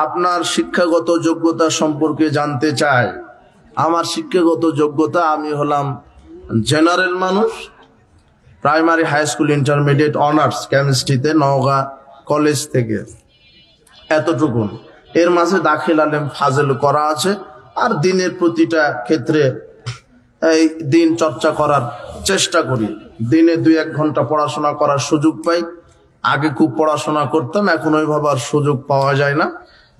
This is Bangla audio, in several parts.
আপনার শিক্ষাগত যোগ্যতা সম্পর্কে জানতে চাই। আমার শিক্ষাগত যোগ্যতা, আমি হলাম জেনারেল মানুষ, primary, high school, intermediate, honours কেমিস্ট্রিতে নওগাঁ কলেজ থেকে, এতটুকুন। এর মাঝে দাখিল আলেম ফাজেল করা আছে। আর দিনের প্রতিটা ক্ষেত্রে এই দিন চর্চা করার চেষ্টা করি। দিনে 2-1 ঘন্টা পড়াশোনা করার সুযোগ পাই। আগে খুব পড়াশোনা করতাম, এখন ওইভাবে আর সুযোগ পাওয়া যায় না।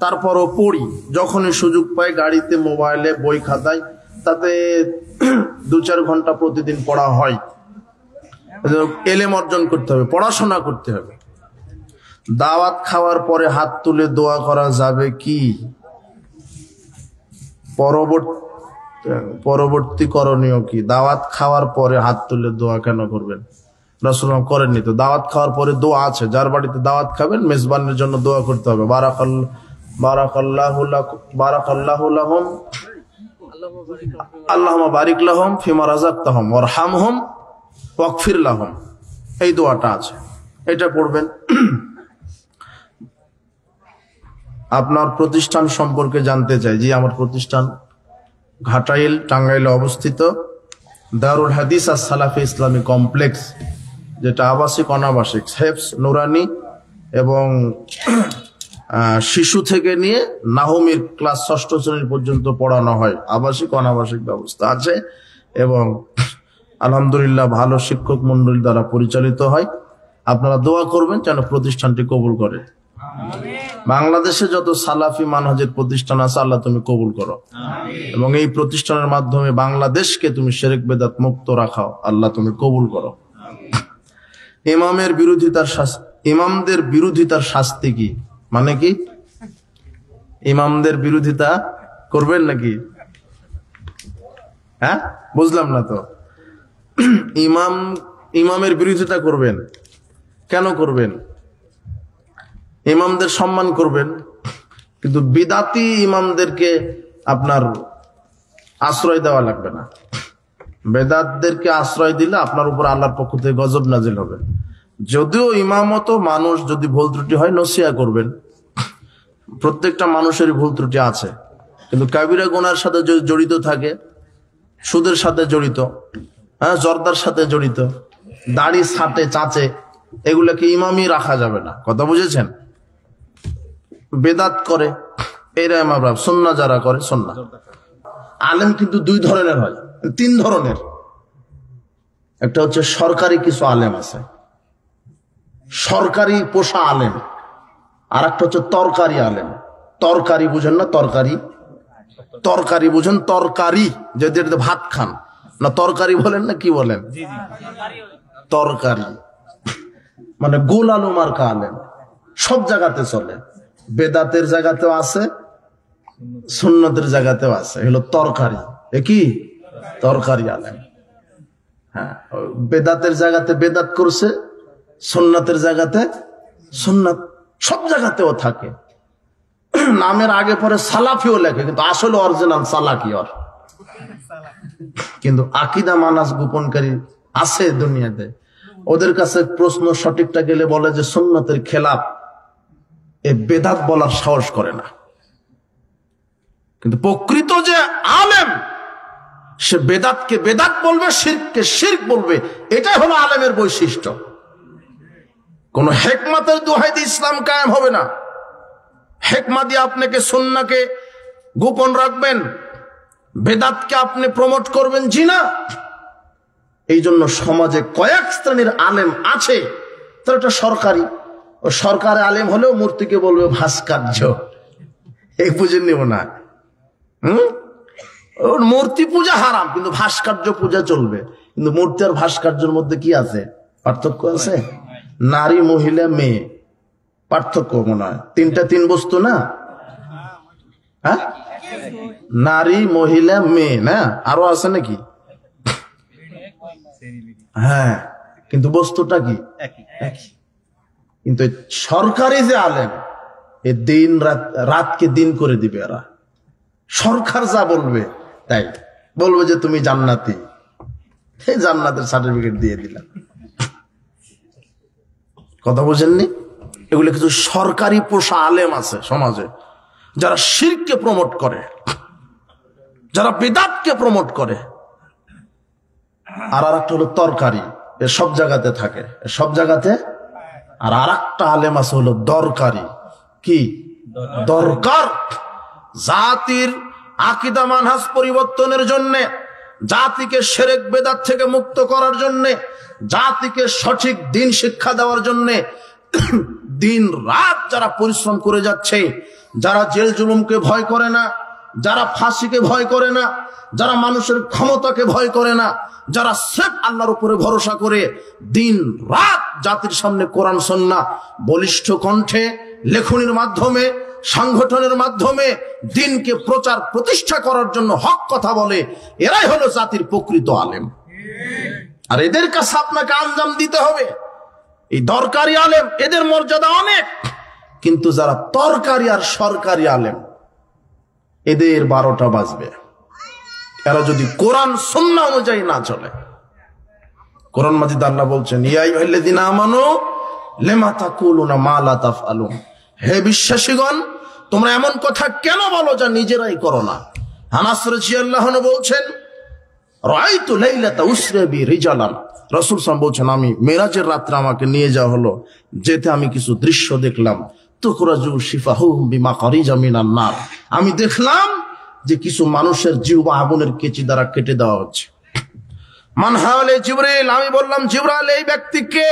তারপরও পড়ি, যখনই সুযোগ পাই গাড়িতে, মোবাইলে, বই খাতায়, তাতে 2-4 ঘন্টা প্রতিদিন পড়া হয়। এলেম অর্জন করতে হবে, পড়াশোনা করতে হবে। দাওয়াত খাওয়ার পরে হাত তুলে দোয়া করা যাবে কি? পরবর্তী করণীয় কি? দাওয়াত খাওয়ার পরে হাত তুলে দোয়া কেন করবেন? রাসূলুল্লাহ করেননি তো। দাওয়াত খাওয়ার পরে দোয়া আছে, যার বাড়িতে দাওয়াত খাবেন মেজবানের জন্য দোয়া করতে হবে। বারাকাল্লাহু লাহুম, আল্লাহুম্মা বারিক লাহুম ফিমা রাযাকতাহুম ওয়ারহামহুম ওয়াগফির লাহুম, এই দোয়াটা আছে, এটা পড়বেন। আপনার প্রতিষ্ঠান সম্পর্কে জানতে চাই। জি, আমার প্রতিষ্ঠান ঘাটাইল, টাঙ্গাইলে অবস্থিত দারুল হাদিস আর সালাফি ইসলামী কমপ্লেক্স, যেটা আবাসিক অনাবাসিক, হেফস, নুরানি এবং শিশু থেকে নিয়ে নাহমির ক্লাস 6ষ্ঠ শ্রেণী পর্যন্ত পড়ানো হয়। আবাসিক অনাবাসিক ব্যবস্থা আছে এবং আলহামদুলিল্লাহ ভালো শিক্ষক মন্ডলী দ্বারা পরিচালিত হয়। আপনারা দোয়া করবেন যেন প্রতিষ্ঠানটি কবুল করে। বাংলাদেশে যত সালাফি মানহাজের প্রতিষ্ঠান আছে, আল্লাহ তুমি কবুল করো, এবং এই প্রতিষ্ঠানের মাধ্যমে বাংলাদেশকে তুমি শিরক বেদাত মুক্ত রাখাও, আল্লাহ তুমি কবুল করো। ইমামদের বিরোধিতার শাস্তি কি? মানে কি? ইমামদের বিরোধিতা করবেন নাকি? হ্যাঁ, বুঝলাম না তো। ইমামের বিরোধিতা করবেন কেন? করবেন, ইমামদের সম্মান করবেন, কিন্তু বিদাতি ইমামদেরকে আপনার আশ্রয় দেওয়া লাগবে না। বেদাতদেরকে আশ্রয় দিলে আপনার উপর আল্লাহর পক্ষ থেকে গজব নাজিল হবে। যদিও ইমামত মানুষ, যদি ভুল ত্রুটি হয় নসিহা করবেন। প্রত্যেকটা মানুষেরই ভুল ত্রুটি আছে, কিন্তু কাবিরা গুনার সাথে যদি জড়িত থাকে, সুদের সাথে জড়িত, হ্যাঁ, জর্দার সাথে জড়িত, দাড়ি ছাটে চাচে, এগুলোকে ইমামই রাখা যাবে না। কথা বুঝেছেন? বেদাত করে এরা আমরা সুন্নাহ যারা করে সুন্নাহ। আলেম কিন্তু 2 ধরনের হয়, 3 ধরনের। একটা হচ্ছে সরকারি কিছু আলেম আছে, সরকারি পোষা আলেম। আর একটা হচ্ছে তরকারি আলেম। তরকারি বুঝেন না? তরকারি বুঝেন? তরকারি যাদের ভাত খান না, তরকারি বলেন না কি বলেন? তরকারি মানে গোল আলু মার্কা আলেম, সব জায়গাতে চলে। বেদাতের জায়গাতেও আছে, সুন্নতের জায়গাতেও আছে, হলো তরকারি। কি? তরকারি আলেম। হ্যাঁ, বেদাতের জায়গাতে বেদাত করছে, সুন্নতের জায়গাতে সুন্নাত, সব জায়গাতেও থাকে। নামের আগে পরে সালাফিও লেখে, কিন্তু আসলে অরিজিনাল সালাকি। কিন্তু আকীদা মানাজ গোপনকারী আছে দুনিয়াতে। ওদের কাছে প্রশ্ন সঠিকটা গেলে বলে যে সুন্নতের খেলাফ, এ বেদাত বলার সাহস করে না। কিন্তু প্রকৃত যে আলেম, সে বেদাতকে বেদাত বলবে, শিরককে শিরক বলবে। এটাই হলো আলেমের বৈশিষ্ট্য। কোন হেকমতের দোহাই দিয়ে ইসলাম কায়েম হবে না। হেকমা দিয়ে আপনাকে সুন্নাহকে গোপন রাখবেন, বেদাতকে আপনি প্রমোট করবেন, জি না। এই জন্য সমাজে কয়েক শ্রেণীর আলেম আছে, তারা একটা সরকারি, ও সরকারি আলেম হলেও মূর্তিকে বলবে ভাস্কর্য। এই বুঝে নিব না। ওর মূর্তি পূজা হারাম, কিন্তু ভাস্কর্য পূজা চলবে। কিন্তু মূর্তি আর ভাস্কর্যের মধ্যে কি আছে? পার্থক্য আছে? নারী, মহিলা, মেয়ে, পার্থক্য মনে হয় 3 বস্তু না? হ্যাঁ, নারী, মহিলা, মেয়ে, না আরো আছে নাকি? হ্যাঁ, কিন্তু বস্তুটা কি? কিন্তু সরকারি যে আলেম, এ দিন রাতকে দিন করে দিবে। এরা সরকার যা বলবে তাই বলবে, যে তুমি জান্নাতি, জান্নাতের সার্টিফিকেট দিয়ে দিলাম। কথা বুঝেননি? এগুলো কিছু সরকারি পোষা আলেম আছে সমাজে, যারা শিরককে প্রমোট করে, যারা বিদআতকে প্রমোট করে। আর আরেকটা হলো তরকারি, এ সব জায়গাতে থাকে, সব জায়গাতে। আর আরেকটা আলেম আছে হলো দরকারি। কি দরকার? জাতির আকীদা মানহাজ পরিবর্তনের জন্য, জাতিকে শিরক বিদআত থেকে মুক্ত করার জন্য, জাতিকে সঠিক দিন শিক্ষা দেওয়ার জন্য দিন রাত যারা পরিশ্রম করে যাচ্ছে, যারা জেল জুলুমকে ভয় করে না, যারা ফাঁসিকে ভয় করে না, যারা মানুষের ক্ষমতাকে ভয় করে না, যারা স্রেফ আল্লাহর উপরে ভরসা করে দিন রাত জাতির সামনে কোরআন সুন্নাহ বলিষ্ঠ কণ্ঠে, লেখনীর মাধ্যমে, সংগঠনের মাধ্যমে দিনকে প্রচার প্রতিষ্ঠা করার জন্য হক কথা বলে, এরাই হলো জাতির প্রকৃত আলেম। আর এদের কাছে আপনাকে আঞ্জাম দিতে হবে। এই দরকারি আলেম, এদের মর্যাদা অনেক, কিন্তু যারা তরকারি আর সরকারি আলেম, এদের 12টা বাজবে। এরা যদি কোরআন সুন্নাহ অনুযায়ী না চলে। কোরআন মাজিদ আল্লাহ বলছেন, ইয়া আইয়ুহাল্লাযীনা আমানু লিমা তাকুলুনা মা লা তাফআলুন, হে বিশ্বাসীগণ, তোমরা এমন কথা কেন বলো যা নিজেরাই করো না। আনাস রাদিয়াল্লাহু আনহু বলছেন, রাআইতু লাইলাতা উসরা বি রিজালান, রাসূল সাল্লাল্লাহু আলাইহি ওয়াসাল্লাম বলছেন, আমি মেরাজের রাতে আমাকে নিয়ে যাওয়া হলো, যেতে আমি কিছু দৃশ্য দেখলাম। তুখরাজু শিফাহুম বিমাকারিজা মিনান নার, আমি দেখলাম যে কিছু মানুষের জিহ্বা আগুনের কেচি দ্বারা কেটে দেওয়া হচ্ছে। মান হাওলে জিবরিল, আমি বললাম জিবরাইল, এই ব্যক্তি কে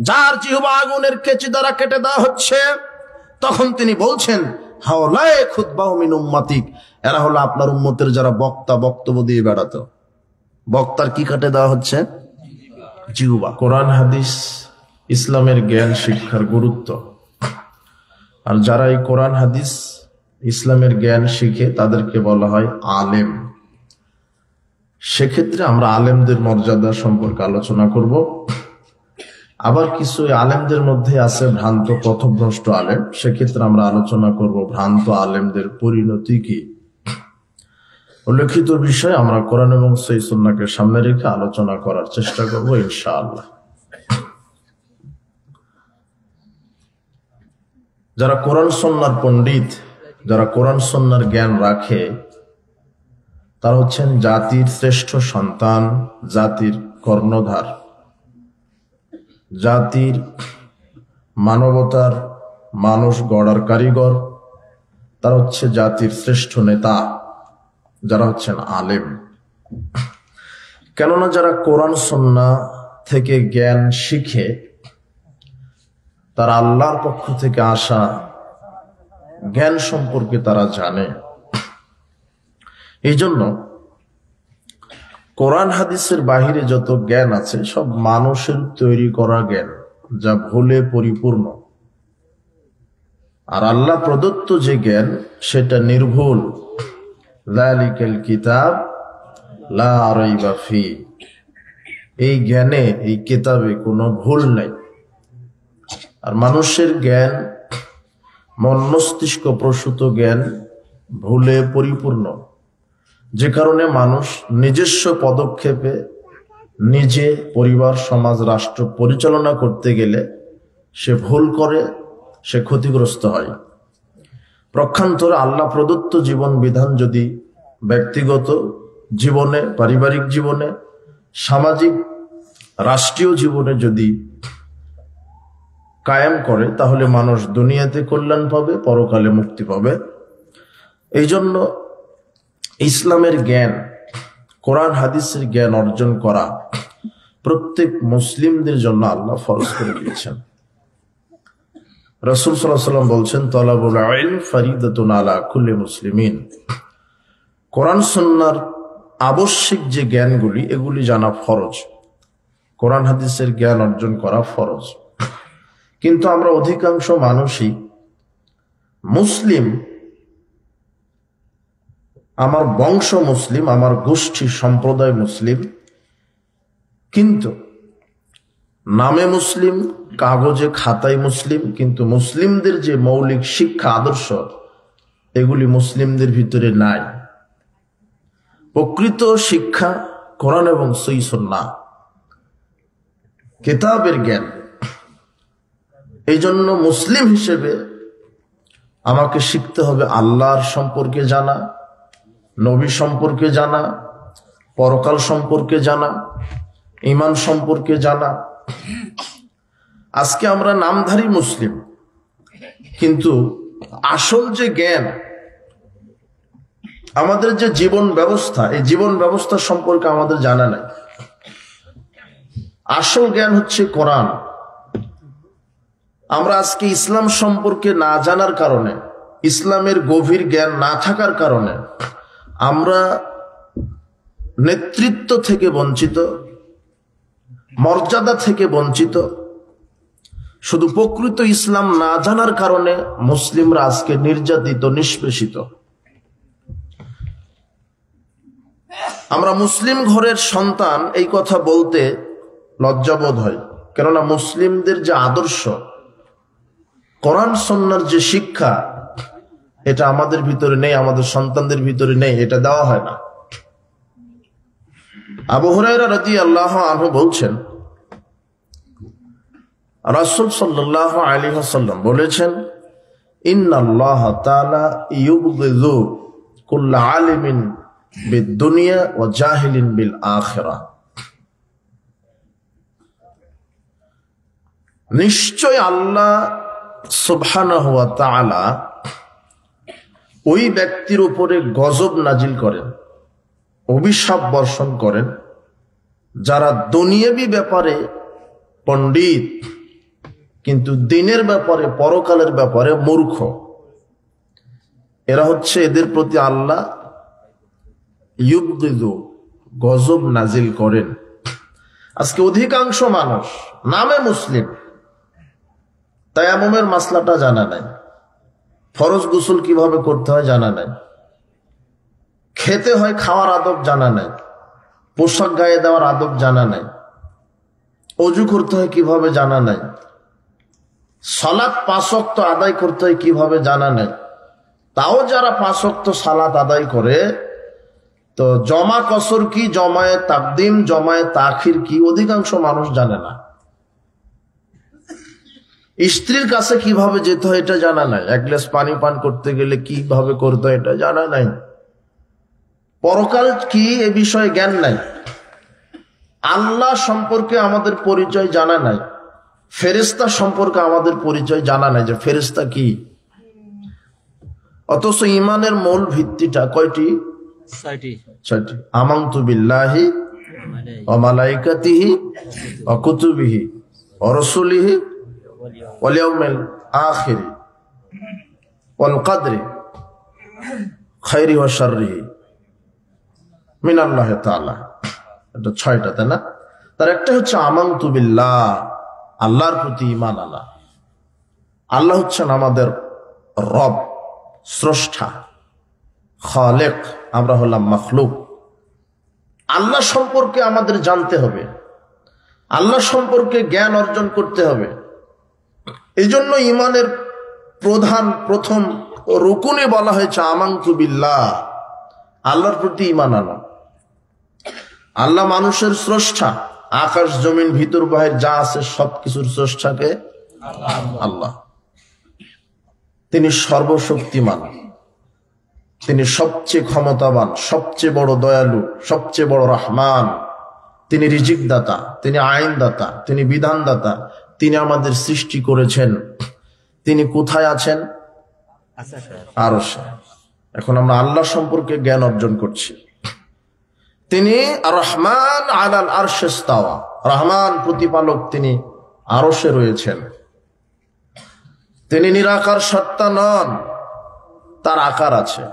যার জিহ্বা আগুনের কেচি দ্বারা কেটে দেওয়া হচ্ছে? তখন তিনি বলছেন, হাওলায়ে খুতবাহু মিন উম্মাতিক, এরা হলো আপনার উম্মতের যারা বক্তা, বক্তব্য দিয়ে বেড়াতো। বক্তার কি কাটে দেওয়া হচ্ছে? জিহ্বা। কোরআন হাদিস ইসলামের জ্ঞান শিক্ষার গুরুত্ব। আর যারা এই কোরআন হাদিস ইসলামের জ্ঞান শিখে তাদেরকে বলা হয় আলেম। সেক্ষেত্রে আমরা আলেমদের মর্যাদা সম্পর্কে আলোচনা করব। আবার কিছু আলেমদের মধ্যে আছে ভ্রান্ত পথভ্রষ্ট আলেম, সেক্ষেত্রে আমরা আলোচনা করব ভ্রান্ত আলেমদের পরিণতি কি। উল্লেখিত বিষয় আমরা কোরআন এবং সহিহ সুন্নাহকে সামনে রেখে আলোচনা করার চেষ্টা করব ইনশাআল্লাহ। যারা কোরআন সুন্নাহর পণ্ডিত, যারা কোরআন সুন্নাহর জ্ঞান রাখে, তারা হচ্ছেন জাতির শ্রেষ্ঠ সন্তান, জাতির কর্ণধার, জাতির মানবতার মানুষ গড়ার কারিগর। তারা হচ্ছে জাতির শ্রেষ্ঠ নেতা, যারা হচ্ছেন আলেম। কেননা যারা কোরআন সুন্নাহ থেকে জ্ঞান শিখে, তারা আল্লাহর পক্ষ থেকে আসা জ্ঞান সম্পর্কে তারা জানে। এই জন্য কোরআন হাদিসের বাহিরে যত জ্ঞান আছে সব মানুষের তৈরি করা জ্ঞান, যা ভুলে পরিপূর্ণ। আর আল্লাহ প্রদত্ত যে জ্ঞান সেটা নির্ভুল। যালিকাল কিতাব লা রাইবা ফি, এই জ্ঞানে, এই কিতাবে কোনো ভুল নাই। আর মানুষের জ্ঞান, মন মস্তিষ্ক প্রসূত জ্ঞান ভুলে পরিপূর্ণ, যে কারণে মানুষ নিজস্ব পদক্ষেপে নিজে পরিবার, সমাজ, রাষ্ট্র পরিচালনা করতে গেলে সে ভুল করে, সে ক্ষতিগ্রস্ত হয়। পক্ষান্তরে আল্লাহ প্রদত্ত জীবন বিধান যদি ব্যক্তিগত জীবনে, পারিবারিক জীবনে, সামাজিক, রাষ্ট্রীয় জীবনে যদি কায়েম করে, তাহলে মানুষ দুনিয়াতে কল্যাণ পাবে, পরকালে মুক্তি পাবে। এই জন্য ইসলামের জ্ঞান, কোরআন হাদিসের জ্ঞান অর্জন করা প্রত্যেক মুসলিমদের জন্য আল্লাহ ফরজ করে দিয়েছেন। রাসূল সাল্লাল্লাহু আলাইহি ওয়াসাল্লাম বলছেন, তালাবুল ইলম ফরিদাতুন আলা কুল্লি মুসলিমিন। কোরআন সুন্নাহর আবশ্যিক যে জ্ঞানগুলি, এগুলি জানা ফরজ, কোরআন হাদিসের জ্ঞান অর্জন করা ফরজ। কিন্তু আমরা অধিকাংশ মানুষই মুসলিম, আমার বংশ মুসলিম, আমার গোষ্ঠী সম্প্রদায় মুসলিম, কিন্তু নামে মুসলিম, কাগজে খাতায় মুসলিম, কিন্তু মুসলিমদের যে মৌলিক শিক্ষা, আদর্শ, এগুলি মুসলিমদের ভিতরে নাই। প্রকৃত শিক্ষা কোরআন এবং সহিহ সুন্নাহ, কিতাবের জ্ঞান। এই জন্য মুসলিম হিসেবে আমাকে শিখতে হবে আল্লাহর সম্পর্কে জানা, নবী সম্পর্কে জানা, পরকাল সম্পর্কে জানা, ঈমান সম্পর্কে জানা। আজকে আমরা নামধারী মুসলিম, কিন্তু আসল যে জ্ঞান, আমাদের যে জীবন ব্যবস্থা, এই জীবন ব্যবস্থা সম্পর্কে আমাদের জানা নাই। আসল জ্ঞান হচ্ছে কোরআন। আমরা আজকে ইসলাম সম্পর্কে না জানার কারণে, ইসলামের গভীর জ্ঞান না থাকার কারণে আমরা নেতৃত্ব থেকে বঞ্চিত, মর্যাদা থেকে বঞ্চিত। শুধু প্রকৃত ইসলাম না জানার কারণে মুসলিমরা আজকে নির্যাতিত, নিষ্পেষিত। আমরা মুসলিম ঘরের সন্তান এই কথা বলতে লজ্জাবোধ হয়, কেননা মুসলিমদের যে আদর্শ, কোরআন সুন্নাহর যে শিক্ষা, এটা আমাদের ভিতরে নেই, আমাদের সন্তানদের ভিতরে নেই, এটা দেওয়া হয় না। আবু হুরায়রা রাদিয়াল্লাহু আনহু বলছেন, রাসূল সাল্লাল্লাহু আলাইহি ওয়াসাল্লাম বলেছেন, ইন্নাল্লাহা তাআলা ইউবগিযু কুল্লা আলিমিন বিদ-দুনিয়া ওয়া জাহিলিন বিল আখিরাহ। নিশ্চয় আল্লাহ সুবহানাহু ওয়া তাআলা ওই ব্যক্তির উপরে গজব নাজিল করেন, অভিশাপ বর্ষণ করেন, যারা দুনিয়াবী ব্যাপারে পণ্ডিত কিন্তু দিনের ব্যাপারে, পরকালের ব্যাপারে মূর্খ। এরা হচ্ছে, এদের প্রতি আল্লাহ ইউবগিযু, গজব নাজিল করেন। আজকে অধিকাংশ মানুষ নামে মুসলিম, তায়াম্মুমের মাসলাটা জানা নাই, ফরজ গোসল কিভাবে করতে হয় জানা নাই, খেতে হয় খাওয়ার আদব জানা নাই, পোশাক গায়ে দেওয়ার আদব জানা নাই, অজু করতে হয় কিভাবে জানা নাই, সালাত 5 ওয়াক্ত আদায় করতে হয় কিভাবে জানা নাই। তাও যারা 5 ওয়াক্ত সালাত আদায় করে, তো জমা কসর কি, জমায়ে তাকদিম, জমায়ে তাখির কি, অধিকাংশ মানুষ জানে না। স্ত্রীর কাছে কিভাবে যেতে হয় এটা জানা নাই, এক গ্লাস পানি পান করতে গেলে কিভাবে করতে হয় এটা জানা নাই, পরকাল কি এ বিষয়ে জ্ঞান নাই, আল্লাহ সম্পর্কে আমাদের পরিচয় জানা নাই, ফেরেশতা সম্পর্কে আমাদের পরিচয় জানা নাই যে ফেরেশতা কি। অথচ ঈমানের মূল ভিত্তিটা কয়টি? 6টি। আমানতু বিল্লাহি ওয়া মালাইকাতিহি ওয়া কুতুবিহি ওয়া রাসূলিহি ওয়াল ইয়াউমিল আখির ওয়াল কদরি খাইরি ওয়া শাররিহি মিনাল্লাহি তাআলা। এটা 6টা, তাই না? তার একটা হচ্ছে আমানতু বিল্লাহ, আল্লাহর প্রতি ঈমান আনা। আল্লাহ হচ্ছেন আমাদের রব, স্রষ্টা, খালেক, আমরা হলাম মাখলুক। আল্লাহ সম্পর্কে আমাদের জানতে হবে, আল্লাহ সম্পর্কে জ্ঞান অর্জন করতে হবে। এই জন্য ঈমানের প্রথম রুকুনে বলা হয়েছে আমানতু বিল্লাহ, আল্লাহর প্রতি ঈমান আনা। আল্লাহ মানুষের স্রষ্টা, আকাশ জমিন ভিতর বাহির যা আছে সবকিছুর স্রষ্টাকে আল্লাহ। তিনি সর্বশক্তিমান, তিনি সবচেয়ে ক্ষমতাবান, সবচেয়ে বড় দয়ালু, সবচেয়ে বড় রহমান। তিনি রিজিক দাতা, তিনি আইন দাতা, তিনি বিধান দাতা। তিনি আমাদের সৃষ্টি করেছেন। তিনি কোথায় আছেন? আরশে। এখন আমরা আল্লাহ সম্পর্কে জ্ঞান অর্জন করছি। তিনি রহমান আলাল আরশে ইস্তাওয়া, রহমান প্রতিপালক, তিনি আরশে রয়েছেন। তিনি নিরাকার সত্তা নন, তার আকার আছে,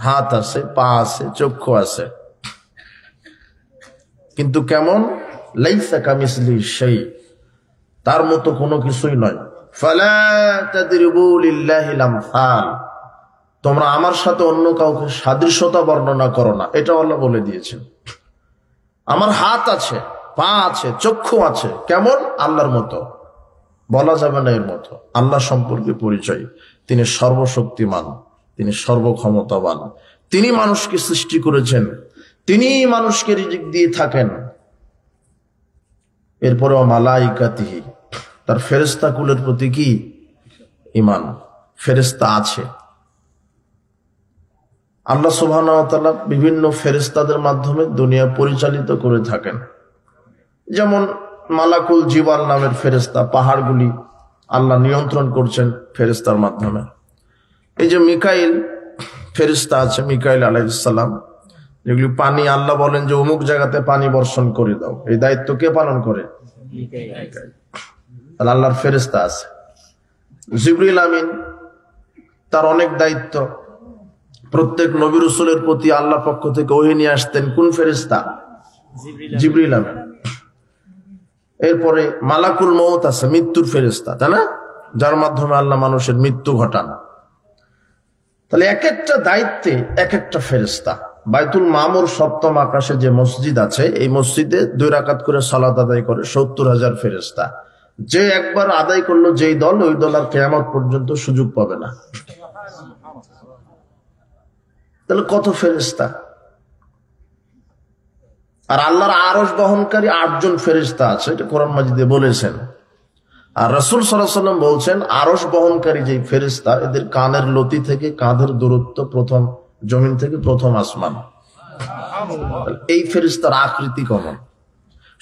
হাত আছে, পা আছে, চক্ষু আছে, কিন্তু কেমন? লাইসা কামিসলিহি শাই, তার মতো কোনো কিছুই নয়। ফালা তাদরিবু লিল্লাহিল আমসাল, তোমরা আমার সাথে অন্য কাউকে সাদৃশ্যতা বর্ণনা করো না, এটা আল্লাহ বলে দিয়েছেন। আমার হাত আছে, পা আছে, চক্ষু আছে, কেমন? আল্লাহর মতো, বলা যাবে না এর মতো। আল্লাহ সম্পর্কে পরিচয়, তিনি সর্বশক্তিমান, তিনি সর্বক্ষমতাবান, তিনি মানুষকে সৃষ্টি করেছেন, তিনি মানুষকে রিজিক দিয়ে থাকেন। এরপরে মালাইকাতিহি, তার ফেরেশতা কুলের প্রতি কি ঈমান? ফেরেশতা আছে, আল্লাহ সুবহানাহু ওয়া তাআলা বিভিন্ন ফেরেশতাদের মাধ্যমে দুনিয়া পরিচালিত করে থাকেন। যেমন মালাকুল জিবাল নামের ফেরেশতা, পাহাড়গুলি আল্লাহ নিয়ন্ত্রণ করছেন ফেরেশতার মাধ্যমে। এই যে মিকাইল ফেরেশতা আছে, মিকাইল আলাইহিস সালাম, যেগুলি পানি আল্লাহ বলেন যে অমুক জায়গাতে পানি বর্ষণ করে দাও, এই দায়িত্ব কে পালন করে? মিকাইল। আল্লাহর ফেরেশতা আছে। জিবরিল আমিন, তার অনেক দায়িত্ব। প্রত্যেক নবী রাসূলের প্রতি আল্লাহ পক্ষ থেকে ওহী নিয়ে আসতেন কোন ফেরেশতা? জিবরিল আমিন। এরপরে মালাকুল মউত আছে, মৃত্যুর ফেরেশতা, তাই না, যার মাধ্যমে আল্লাহ মানুষের মৃত্যু ঘটান। তাহলে এক একটা দায়িত্বে এক একটা ফেরেশতা। বাইতুল মামুর সপ্তম আকাশে যে মসজিদ আছে, এই মসজিদে 2 রাকাত করে সালাত আদায় করে 70,000 ফেরেশতা। যে একবার আদায় করলো যেই দল, ওই দল আর কিয়ামত পর্যন্ত সুযোগ পাবে না। তাহলে কত ফেরেশতা! আর আল্লাহর আরশ বহনকারী 8 জন ফেরেশতা আছে, এটা কোরআন মাজিদে বলেছেন। আর রাসূল সাল্লাল্লাহু আলাইহি ওয়াসাল্লাম বলছেন, আরশ বহনকারী যে ফেরেশতা, এদের কানের লতি থেকে কাঁধের দূরত্ব প্রথম জমিন থেকে প্রথম আসমান। এই ফেরেশতার আকৃতি কেমন?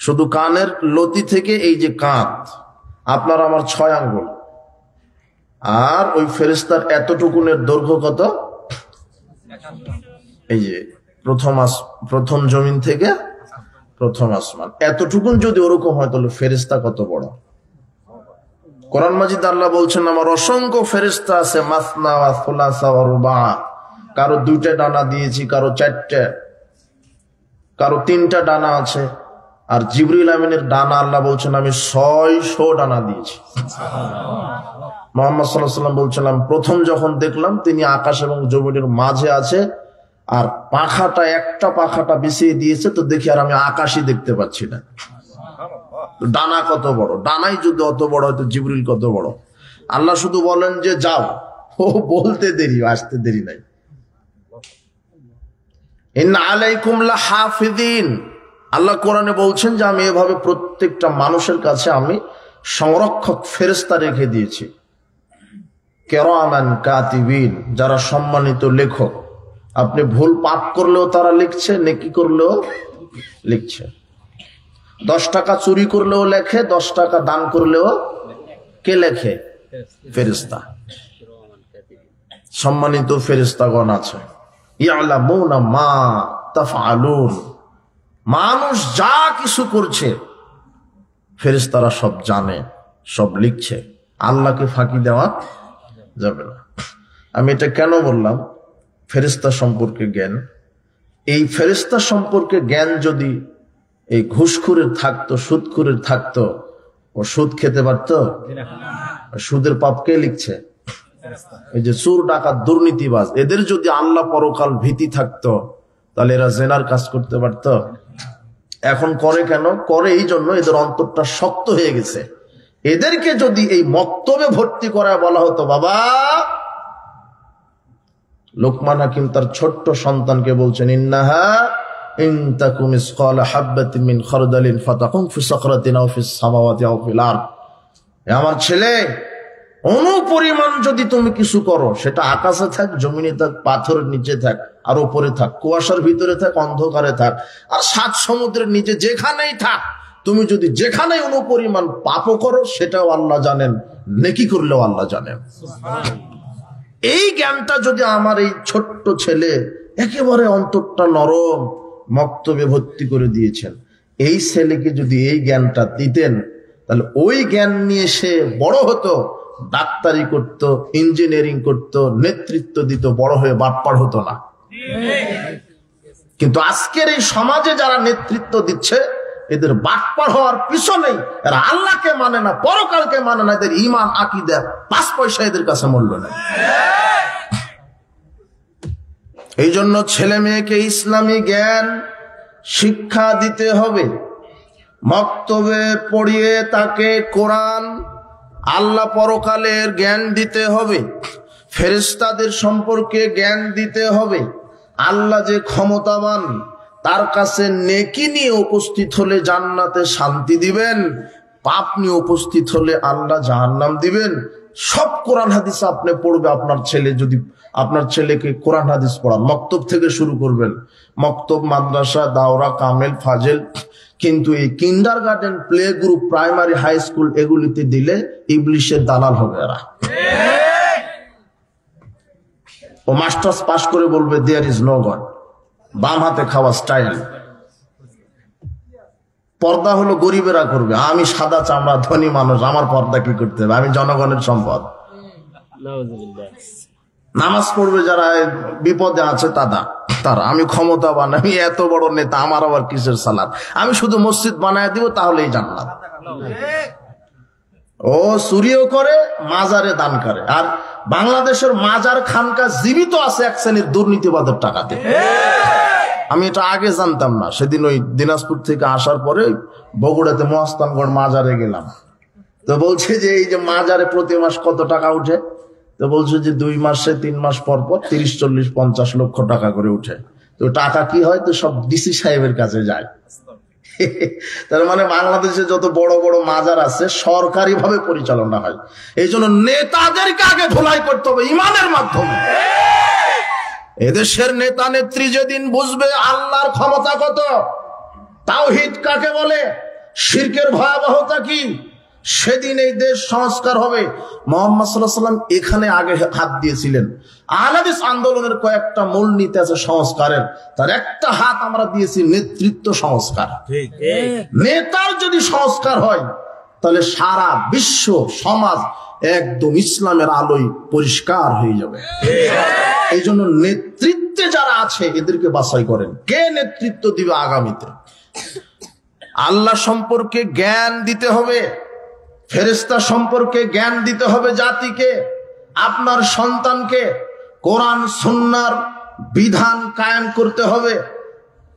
শুধু কানের লতি থেকে এই যে কাঁধ, আপনার আমার 6 আঙ্গুল, আর ওই ফেরেশতার এতটুকুনের দৈর্ঘ্য কত? এই যে প্রথম জমিন থেকে প্রথম আসমান, এতটুকুন যদি ওরকম হয়, তাহলে ফেরেশতা কত বড়! কোরআন মাজিদ আল্লাহ বলছেন, আমার অসংখ্য ফেরেশতা আছে, মাসনা ওয়া সুলাসা ওয়া রুবা, কারো 2টা ডানা দিয়েছি, কারো 4টা, কারো 3টা ডানা আছে। আর জিবরিল আমিনের ডানা আল্লাহ বলছেন আমি 600 ডানা দিয়েছি। মুহাম্মদ সাল্লাল্লাহু আলাইহি ওয়াসাল্লাম বলছিলাম, প্রথম যখন দেখলাম তিনি আকাশ এবং জমিনের মাঝে আছে, আর একটা পাখাটা বিছিয়ে দিয়েছে, তো দেখি আর আমি আকাশই দেখতে পাচ্ছি না। ডানা কত বড়! ডানাই যদি অত বড় হয়, তো জিবরিল কত বড়! আল্লাহ শুধু বলেন যে যাও, ও বলতে দেরি, আসতে দেরি নাই। ইন্না আলাইকুম লাহাফিজিন, আল্লাহ কোরআনে বলছেন যে আমি এভাবে প্রত্যেকটা মানুষের কাছে আমি সংরক্ষক ফেরেশতা রেখে দিয়েছি। কিরামান কাতিবিন, যারা সম্মানিত লেখক। আপনি ভুল পাপ করলেও তারা লিখছে, নেকি করলেও লিখছে। 10 টাকা চুরি করলেও লেখে, 10 টাকা দান করলেও কে লেখে? ফেরেশতা। সম্মানিত ফেরেশতাগণ আছে। ইয়ালামুনা মা তাফআলুন, মানুষ যা কিছু করছে ফেরেশতারা সব জানে, সব লিখছে। আল্লাহকে ফাঁকি দেওয়া যাবে না। আমি এটা কেন বললাম? ফেরেশতা সম্পর্কে জ্ঞান, এই ফেরেশতা সম্পর্কে জ্ঞান যদি এই ঘুষখোরের থাকতো, সুদখোরের থাকতো, ও সুদ খেতে পারতো? সুদের পাপ কে লিখছে? এই যে চোর, ডাকাত, দুর্নীতিবাজ, এদের যদি আল্লাহ পরকাল ভীতি থাকতো, তাহলে এরা জেনার কাজ করতে পারতো? এখন করে কেন? করে এই জন্য এদের অন্তরটা শক্ত হয়ে গেছে। এদেরকে যদি এই মক্তবে ভর্তি করায় বলা হতো, বাবা, লোকমান হাকিম তার ছোট্ট সন্তানকে বলছেন, ইন্নাহা ইন তাকুম মিসকালা হাববাতিন মিন খারদালিন ফাতাকুম ফি সাকরাতিন আও ফিস সামাওয়াতি আও ফিল আরদ, আমার ছেলে, অনুপরিমাণ যদি তুমি কিছু করো, সেটা আকাশে থাক, জমিনে থাক, পাথরের নিচে থাক, আর উপরে থাক, কুয়াশার ভিতরে থাক, অন্ধকারে থাক, আর 7 সমুদ্রের নিচে যেখানেই থাক, তুমি যদি যেখানেই অনুপরিমাণ পাপও করো, সেটাও আল্লাহ জানেন, নেকি করলেও আল্লাহ জানেন। এই জ্ঞানটা যদি আমার এই ছোট্ট ছেলে, একেবারে অন্তরটা নরম, মক্তবে ভর্তি করে দিয়েছেন, এই ছেলেকে যদি এই জ্ঞানটা দিতেন, তাহলে ওই জ্ঞান নিয়ে সে বড় হতো, ডাক্তারি করত, ইঞ্জিনিয়ারিং করত, নেতৃত্ব দিত, বড় হয়ে বাটপার হতো না। কিন্তু আজকের এই সমাজে যারা নেতৃত্ব দিচ্ছে, এদের বাটপার হওয়ার পিছনেই, এরা আল্লাহকে মানে না, পরকালকে মানে না, এদের ঈমান আকীদা 5 পয়সা এদের কাছে মূল্য নেই। এই জন্য ছেলে মেয়েকে ইসলামী জ্ঞান শিক্ষা দিতে হবে, মক্তবে পড়িয়ে তাকে কোরআন, আল্লাহ পরকালের জ্ঞান দিতে হবে, ফেরেশতাদের সম্পর্কে জ্ঞান দিতে হবে। আল্লাহ যে ক্ষমতাবান, তার কাছে নেকি নিয়ে উপস্থিত হলে জান্নাতে শান্তি দিবেন, পাপ নিয়ে উপস্থিত হলে আল্লাহ জাহান্নাম দিবেন। সব কোরআন হাদিস আপনি পড়বে। আপনার ছেলে যদি আপনার ছেলেকে কোরআন হাদিস পড়ান, মক্তব থেকে শুরু করবেন, মক্তব, মাদ্রাসা, দাওরা, কামেল, ফাজেল। কিন্তু এই kindergarten, play group, primary, high school এগুলিতে দিলে ইবলিশের দালাল হবে এরা। ও মাস্টার্স পাস করে বলবে দেয়ার ইজ নো গড, বাম হাতে খাওয়া স্টাইল। পর্দা হলো গরিবেরা করবে, আমি সাদা চামড়া ধনী মানুষ, আমার পর্দা কি করতে হবে, আমি জনগণের সম্পদ। নামাজ পড়বে যারা বিপদে আছে তারা, আমি ক্ষমতাবান, আমি এত বড় নেতা, আমার আবার কিসের সালাত, আমি শুধু মসজিদ বানায় দিব তাহলেই জান্নাত। ও চুরিও করে, মাজারে দান করে। আর বাংলাদেশের মাজার খানকা জীবিত আছে এক শ্রেণীর দুর্নীতিবাদের টাকাতে। আমি এটা আগে জানতাম না, সেদিন ওই দিনাজপুর থেকে আসার পরে বগুড়াতে মহাস্থানগড় মাজারে গেলাম। তো বলছে যে এই যে মাজারে প্রতি মাস কত টাকা উঠে, তো বলছে যে 2 মাসে 3 মাস পর পর 30, 40, 50 লক্ষ টাকা করে উঠে। তো টাকা কি হয়, তো সব ডিসি সাহেবের কাছে যায়। তার মানে বাংলাদেশে যত বড় বড় মাজার আছে সরকারি ভাবে পরিচালনা হয়। এই জন্য নেতাদেরকে আগে ধোলাই করতে হবে ইমানের মাধ্যমে। এদেশের নেতা নেত্রী যেদিন বুঝবে আল্লাহর ক্ষমতা কত, তাওহীদ কাকে বলে, শিরকের ভয়াবহতা কি, সেদিন এই দেশ সংস্কার হবে। মুহাম্মদ সাল্লাল্লাহু আলাইহি ওয়াসাল্লাম এখানে আগে হাত দিয়েছিলেন। আহলে হাদিস আন্দোলনের কয়েকটা মূল নীতি আছে সংস্কারের, তার একটা হাত আমরা দিয়েছি নেতৃত্ব সংস্কার। নেতার যদি সংস্কার হয় তাহলে সারা বিশ্ব সমাজ একদম ইসলামের আলোয় পরিষ্কার হয়ে যাবে। এই জন্য নেতৃত্বে যারা আছে এদেরকে বাছাই করেন, কে নেতৃত্ব দিবে আগামীতে। আল্লাহ সম্পর্কে জ্ঞান দিতে হবে, ফেরেশতা সম্পর্কে জ্ঞান দিতে হবে জাতিকে, আপনার সন্তানকে কোরআন সুন্নাহর বিধান কায়েম করতে হবে।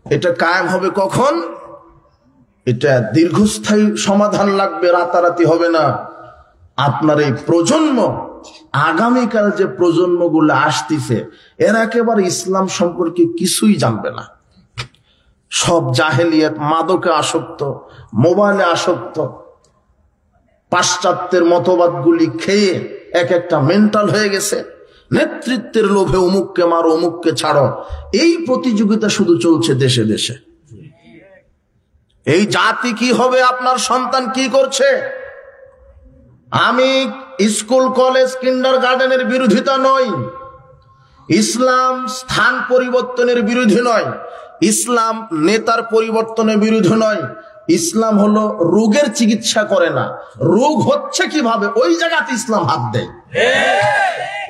এটা কায়েম হবে কখন? এটা দীর্ঘস্থায়ী সমাধান লাগবে, রাতারাতি হবে না। আপনার এই প্রজন্ম, আগামীকাল যে প্রজন্মগুলো আসতেছে, এরা একেবারে ইসলাম সম্পর্কে কিছুই জানবে না। সব জাহেলিয়াত, মাদকে আসক্ত, মোবাইলে আসক্ত, পাশ্চাত্যের মতবাদগুলি খেয়ে এক একটা মেন্টাল হয়ে গেছে। নেতৃত্বের লোভে অমুককে মারো, অমুককে ছাড়ো, এই প্রতিযোগিতা শুধু চলছে দেশে দেশে। এই জাতি কি হবে, আপনার সন্তান কি করছে? আমি স্কুল, কলেজ, কিন্ডার গার্ডেনের বিরোধিতা নই, ইসলাম স্থান পরিবর্তনের বিরোধী নয়, ইসলাম নেতার পরিবর্তনের বিরোধী নয়। ইসলাম হলো রোগের চিকিৎসা করে না, রোগ হচ্ছে কিভাবে ওই জায়গাতে ইসলাম হাত দেয়।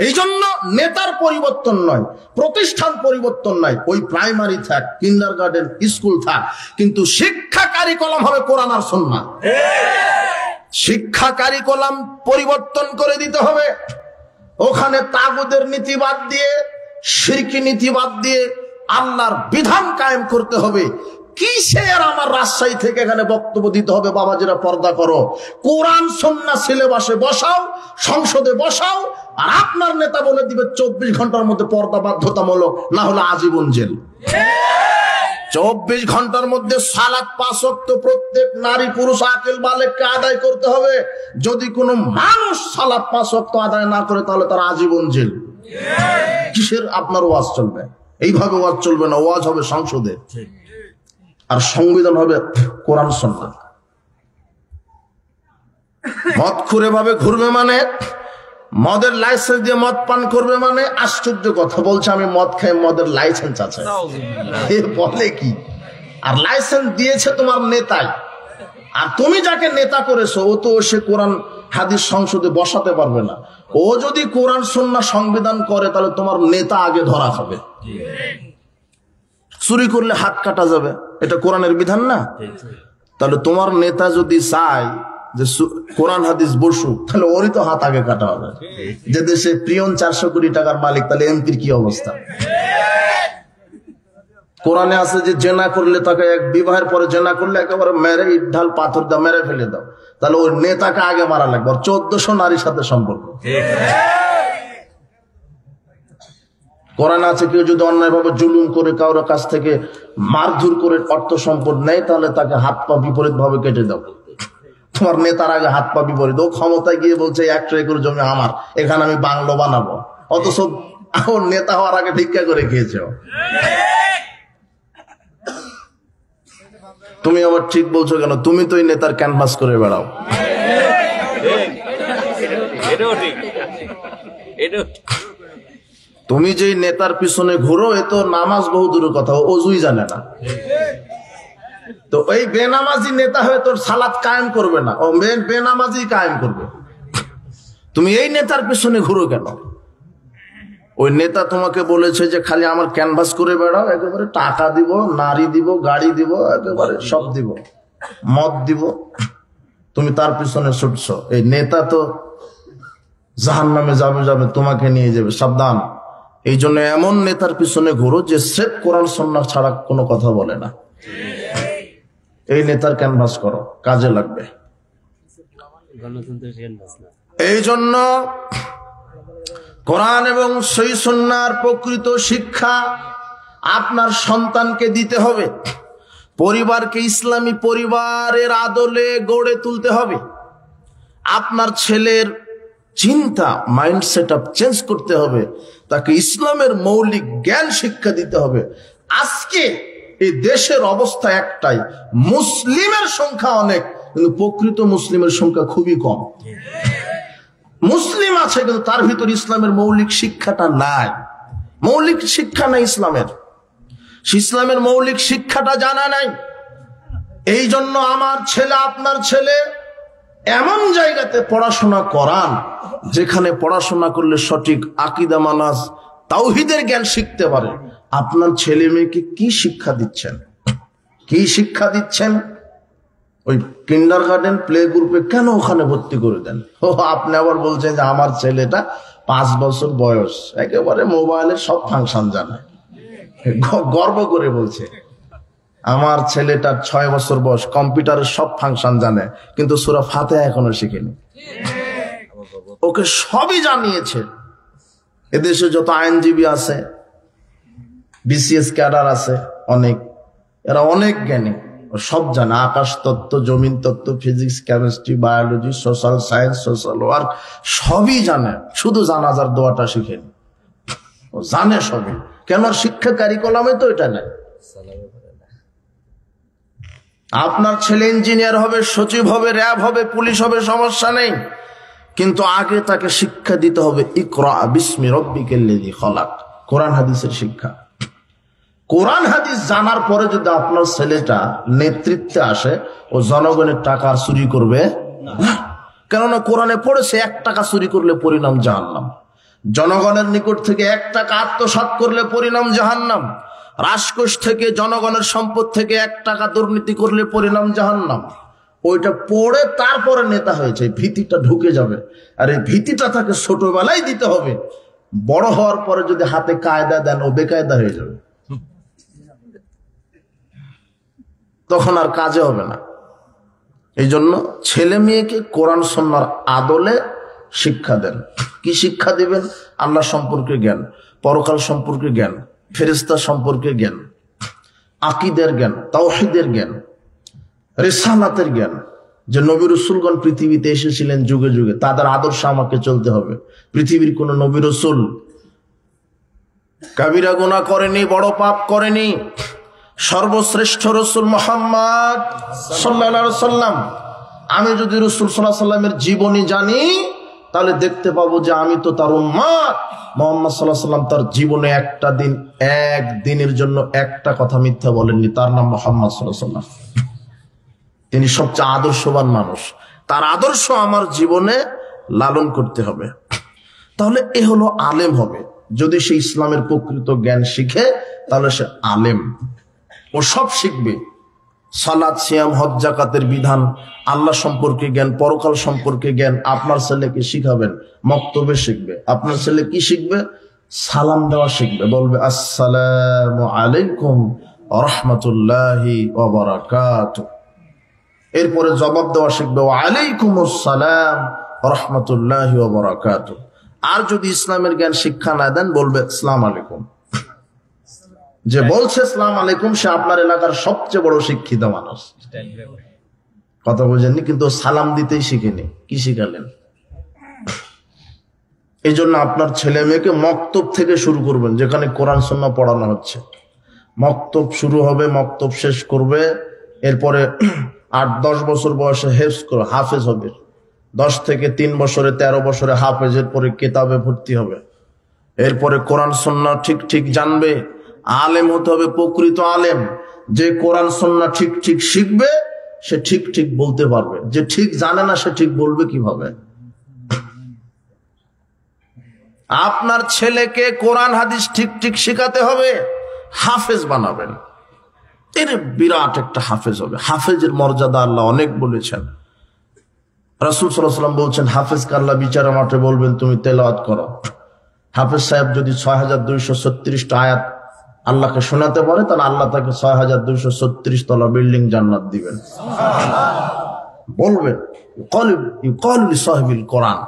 এই জন্য নেতার পরিবর্তন নয়, প্রতিষ্ঠান পরিবর্তন নয়, ওই প্রাইমারি থাক, কিন্ডার গার্ডেন, স্কুল থাক, কিন্তু শিক্ষা কারিকুলাম হবে কোরআন আর সুন্নাহ। শিক্ষা কারিকুলাম পরিবর্তন করে দিতে হবে। ওখানে তাগুদের নীতি বাদ দিয়ে, শিরকি নীতি বাদ দিয়ে আল্লাহর বিধান কায়েম করতে হবে। কিসের আমার রাজশাহী থেকে এখানে বক্তব্য দিতে হবে? বাবাজিরা পর্দা করো, কোরআন সুন্নাহ সিলেবাসে বসাও, সংসদে বসাও, আর আপনার নেতা বলে দিবে 24 ঘন্টার মধ্যে পর্দা বাধ্যতামূলক, না হলে আজীবন জেল। 24 ঘন্টার মধ্যে সালাত 5 ওয়াক্ত প্রত্যেক নারী পুরুষ আকিল বালেগকে আদায় করতে হবে। যদি কোনো মানুষ সালাত 5 ওয়াক্ত আদায় না করে তাহলে তার আজীবন জেল। কিসের আপনার ওয়াজ চলবে? এইভাবে ওয়াজ চলবে না, ওয়াজ হবে সংসদে, আর সংবিধান হবে কোরআন সুন্নাহ। মদ খুরে ভাবে ঘুরবে মানে, মদের লাইসেন্স দিয়ে মদ পান করবে মানে, আশ্চর্য কথা বলছে আমি মদ খাই, মদের লাইসেন্স আছে, বলে কি? আর লাইসেন্স দিয়েছে তোমার নেতাই, আর তুমি যাকে নেতা করেছো ও তো সে কোরআন হাদিস সংসদে বসাতে পারবে না। ও যদি কোরআন সুন্নাহ সংবিধান করে তাহলে তোমার নেতা আগে ধরা খাবে। চুরি করলে হাত কাটা যাবে, এটা কোরআনের বিধান না? তাহলে তোমার নেতা যদি চায় যে কোরআন হাদিস বসুক, তাহলে ওরই তো হাত আগে কাটা হবে। যে দেশে প্রিয়ন 400 কোটি টাকার মালিক, তাহলে এমপির কি অবস্থা? কোরআনে আছে যে জেনা করলে তাকে, এক বিবাহের পরে জেনা করলে একেবারে মেরে ইট ঢাল পাথর দা মেরে ফেলে দাও, তাহলে ওই নেতাকে আগে মারা লাগবে। 1400 নারীর সাথে সম্পর্ক। কোরআন আছে কেউ যদি অন্যায়ভাবে জুলুম করে কারোর কাছ থেকে মারধর করে অর্থ সম্পদ নেয়, তাহলে তাকে হাত পা বিপরীত ভাবে কেটে দাও। তোমার নেতার আগে হাত পা বিপরীত। ও ক্ষমতায় গিয়ে বলছে 100 একর জমি আমার, এখানে আমি বাংলো বানাবো, অথচ ওর নেতা হওয়ার আগে ভিক্ষা করে খেয়েছে। তুমি আবার ঠিক বলছো কেন? তুমি তো এই নেতার ক্যানভাস করে বেড়াও। তুমি যে নেতার পিছনে ঘুরো, এ তো নামাজ বহু দূরের কথা, অজুই জানে না। তো ওই বেনামাজি নেতা হয়ে তোর সালাত কায়েম করবে না, ও বেনামাজি কায়েম করবে। তুমি এই নেতার পিছনে ঘুরো কেন? ওই নেতা তোমাকে বলেছে যে খালি আমার ক্যানভাস করে বেড়াও, একেবারে টাকা দিব, নারী দিব, গাড়ি দিব, একেবারে সব দিব, মদ দিব, তুমি তার পিছনে ছুটছো। এই নেতা তো জাহান্নামে যাবে যাবে, তোমাকে নিয়ে যাবে, সাবধান। এই জন্য এমন নেতার পিছনে ঘুরো যে স্রেফ কোরআন সুন্নাহ ছাড়া কোনো কথা বলে না। এই নেতার ক্যানভাস করো, কাজে লাগবে। এই জন্য কোরআন এবং সহিহ সুন্নাহর প্রকৃত শিক্ষা আপনার সন্তানকে দিতে হবে। পরিবারকে ইসলামী পরিবারের আদলে গড়ে তুলতে হবে। আপনার ছেলের চিন্তা, মাইন্ড সেট আপ চেঞ্জ করতে হবে। তাকে ইসলামের মৌলিক জ্ঞান শিক্ষা দিতে হবে। আজকে এই দেশের অবস্থা একটাই, মুসলিমের সংখ্যা অনেক, কিন্তু প্রকৃত মুসলিমের সংখ্যা খুবই কম। মুসলিম আছে কিন্তু তার ভিতর ইসলামের মৌলিক শিক্ষাটা নাই। মৌলিক শিক্ষা নাই ইসলামের, ইসলামের মৌলিক শিক্ষাটা জানা নাই। এই জন্য আমার ছেলে, আপনার ছেলে এমন জায়গাতে পড়াশোনা করান যেখানে পড়াশোনা করলে সঠিক আকীদা, মানাজ, তাওহীদের জ্ঞান শিখতে পারে। আপনার ছেলে মেয়েকে কি শিক্ষা দিচ্ছেন? কি শিক্ষা দিচ্ছেন? ওই কিন্ডারগার্টেন, প্লে গ্রুপে কেন ওখানে ভর্তি করে দেন? ও আপনি আবার বলছেন যে আমার ছেলেটা 5 বছর বয়স, একেবারে মোবাইলের সব ফাংশন জানে, গর্ব করে বলছে আমার ছেলেটার 6 বছর বয়স, কম্পিউটারের সব ফাংশন জানে, কিন্তু সূরা ফাতিহা এখনো শিখেনি। ওকে সবই জানিয়েছে। এদেশে যত আইনজীবী আছে, বিসিএস ক্যাডার আছে অনেক, এরা অনেক জ্ঞানী, সব জানে। আকাশ তত্ত্ব, জমিন তত্ত্ব, physics, chemistry, biology, social science, social work সবই জানে, শুধু জানাজার দোয়াটা শিখেনি। ও জানে সবই। কেন? শিক্ষা কারিকুলামে তো এটা নেই। আপনার ছেলে ইঞ্জিনিয়ার হবে, সচিব হবে, র্যাব হবে, পুলিশ হবে, সমস্যা নেই, কিন্তু আগে তাকে শিক্ষা দিতে হবে ইকরা বিসমি রাব্বিকাল্লাযী খলাক, কোরআন হাদিসের শিক্ষা। কোরআন হাদিস জানার পরে যদি আপনার ছেলেটা নেতৃত্বে আসে, ও জনগণের টাকা চুরি করবে না। কেননা কোরআনে পড়েছে 1 টাকা চুরি করলে পরিণাম জাহান্নাম। জনগণের নিকট থেকে 1 টাকা আত্মসাৎ করলে পরিণাম জাহান্নাম। রাজকোষ থেকে, জনগণের সম্পদ থেকে 1 টাকা দুর্নীতি করলে পরিণাম জাহান্নাম। ওইটা পড়ে তারপরে নেতা হয়েছে, ভীতিটা ঢুকে যাবে। আর এই ভীতিটা তাকে ছোটবেলায় দিতে হবে। বড় হওয়ার পরে যদি হাতে কায়দা দেন, ও বেকায়দা হয়ে যাবে, তখন আর কাজে হবে না। এই জন্য ছেলে মেয়েকে কোরআন সুন্নাহর আদলে শিক্ষা দেন। কি শিক্ষা দিবেন? আল্লাহ সম্পর্কে জ্ঞান, পরকাল সম্পর্কে জ্ঞান, ফেরেশতা সম্পর্কে জ্ঞান, আকীদার জ্ঞান, তাওহীদের জ্ঞান, রিসালাতের জ্ঞান, যে নবী রাসূলগণ পৃথিবীতে এসেছিলেন যুগে যুগে, তাদের আদর্শ আমাকে চলতে হবে। পৃথিবীর কোন নবী রাসূল কাবিরা গুনাহ করেনি, বড় পাপ করেনি। সর্বশ্রেষ্ঠ রাসূল মুহাম্মদ সাল্লাল্লাহু আলাইহি সাল্লাম। আমি যদি রাসূল সাল্লাল্লাহু আলাইহি সাল্লামের জীবনী জানি, তাহলে দেখতে পাবো যে আমি তো তার উম্মত। মুহাম্মদ সাল্লাল্লাহু আলাইহি সাল্লাম তার জীবনে এক দিনের জন্য একটা কথা মিথ্যা বলেননি। তার নাম মুহাম্মদ সাল্লাল্লাহু আলাইহি সাল্লাম। তিনি সবচেয়ে আদর্শবান মানুষ। তার আদর্শ আমার জীবনে লালন করতে হবে। তাহলে এ হলো আলেম হবে। যদি সে ইসলামের প্রকৃত জ্ঞান শিখে, তাহলে সে আলেম। ও সব শিখবে, সালাত, সিয়াম, হজ, যাকাতের বিধান, আল্লাহ সম্পর্কে জ্ঞান, পরকাল সম্পর্কে জ্ঞান আপনার ছেলেকে শিখাবেন। মক্তবে শিখবে। আপনার ছেলে কি শিখবে? সালাম দেওয়া শিখবে। বলবে আসসালামু আলাইকুম ওয়া রাহমাতুল্লাহি ওয়া বারাকাতুহু। এরপরে জবাব দেওয়া শিখবে ওয়া আলাইকুমুস সালাম ওয়া রাহমাতুল্লাহি ওয়া বারাকাতুহু। আর যদি ইসলামের জ্ঞান শিক্ষা না দেন, বলবে আসসালামু আলাইকুম। যে বলছে আসসালামু আলাইকুম, সে আপনার এলাকার সবচেয়ে বড় শিক্ষিত মানুষ। কথা বোঝেননি, কিন্তু সালাম দিতেই শিখেনি। কি শিখালেন? এই জন্য আপনার ছেলে মেয়েকে মক্তব থেকে শুরু করবেন, যেখানে কোরআন সুন্নাহ পড়ানো হচ্ছে। মক্তব শুরু হবে, মক্তব শেষ করবে, এরপরে 8-10 বছর বয়সে হাফেজ হবে। 10 থেকে 3 বছরে 13 বছরে হাফেজের পরে কিতাবে ভর্তি হবে। এরপরে কোরআন সুন্নাহ ঠিক ঠিক জানবে, আলেম হতে হবে, প্রকৃত আলেম। যে কোরআন সুন্নাহ ঠিক ঠিক শিখবে সে ঠিক ঠিক বলতে পারবে। যে ঠিক জানে না সে ঠিক বলবে কিভাবে? আপনার ছেলেকে কোরআন হাদিস ঠিক ঠিক শেখাতে হবে, হাফেজ বানাবেন। এর বিরাট একটা হাফেজ হবে। হাফেজের মর্যাদা আল্লাহ অনেক বলেছেন। রাসূল সাল্লাল্লাহু আলাইহি ওয়াসাল্লাম বলছেন, হাফেজকে আল্লাহ বিচারের মাঠে বলবেন তুমি তেলাওয়াত করো। হাফেজ সাহেব যদি 6236টা আয়াত আল্লাহকে শোনাতে পারে, তাহলে আল্লাহ তাকে 6236 তলা বিল্ডিং জান্নাত দিবেন। বলবেন ইউকালু লিসাহিবিল কোরআন,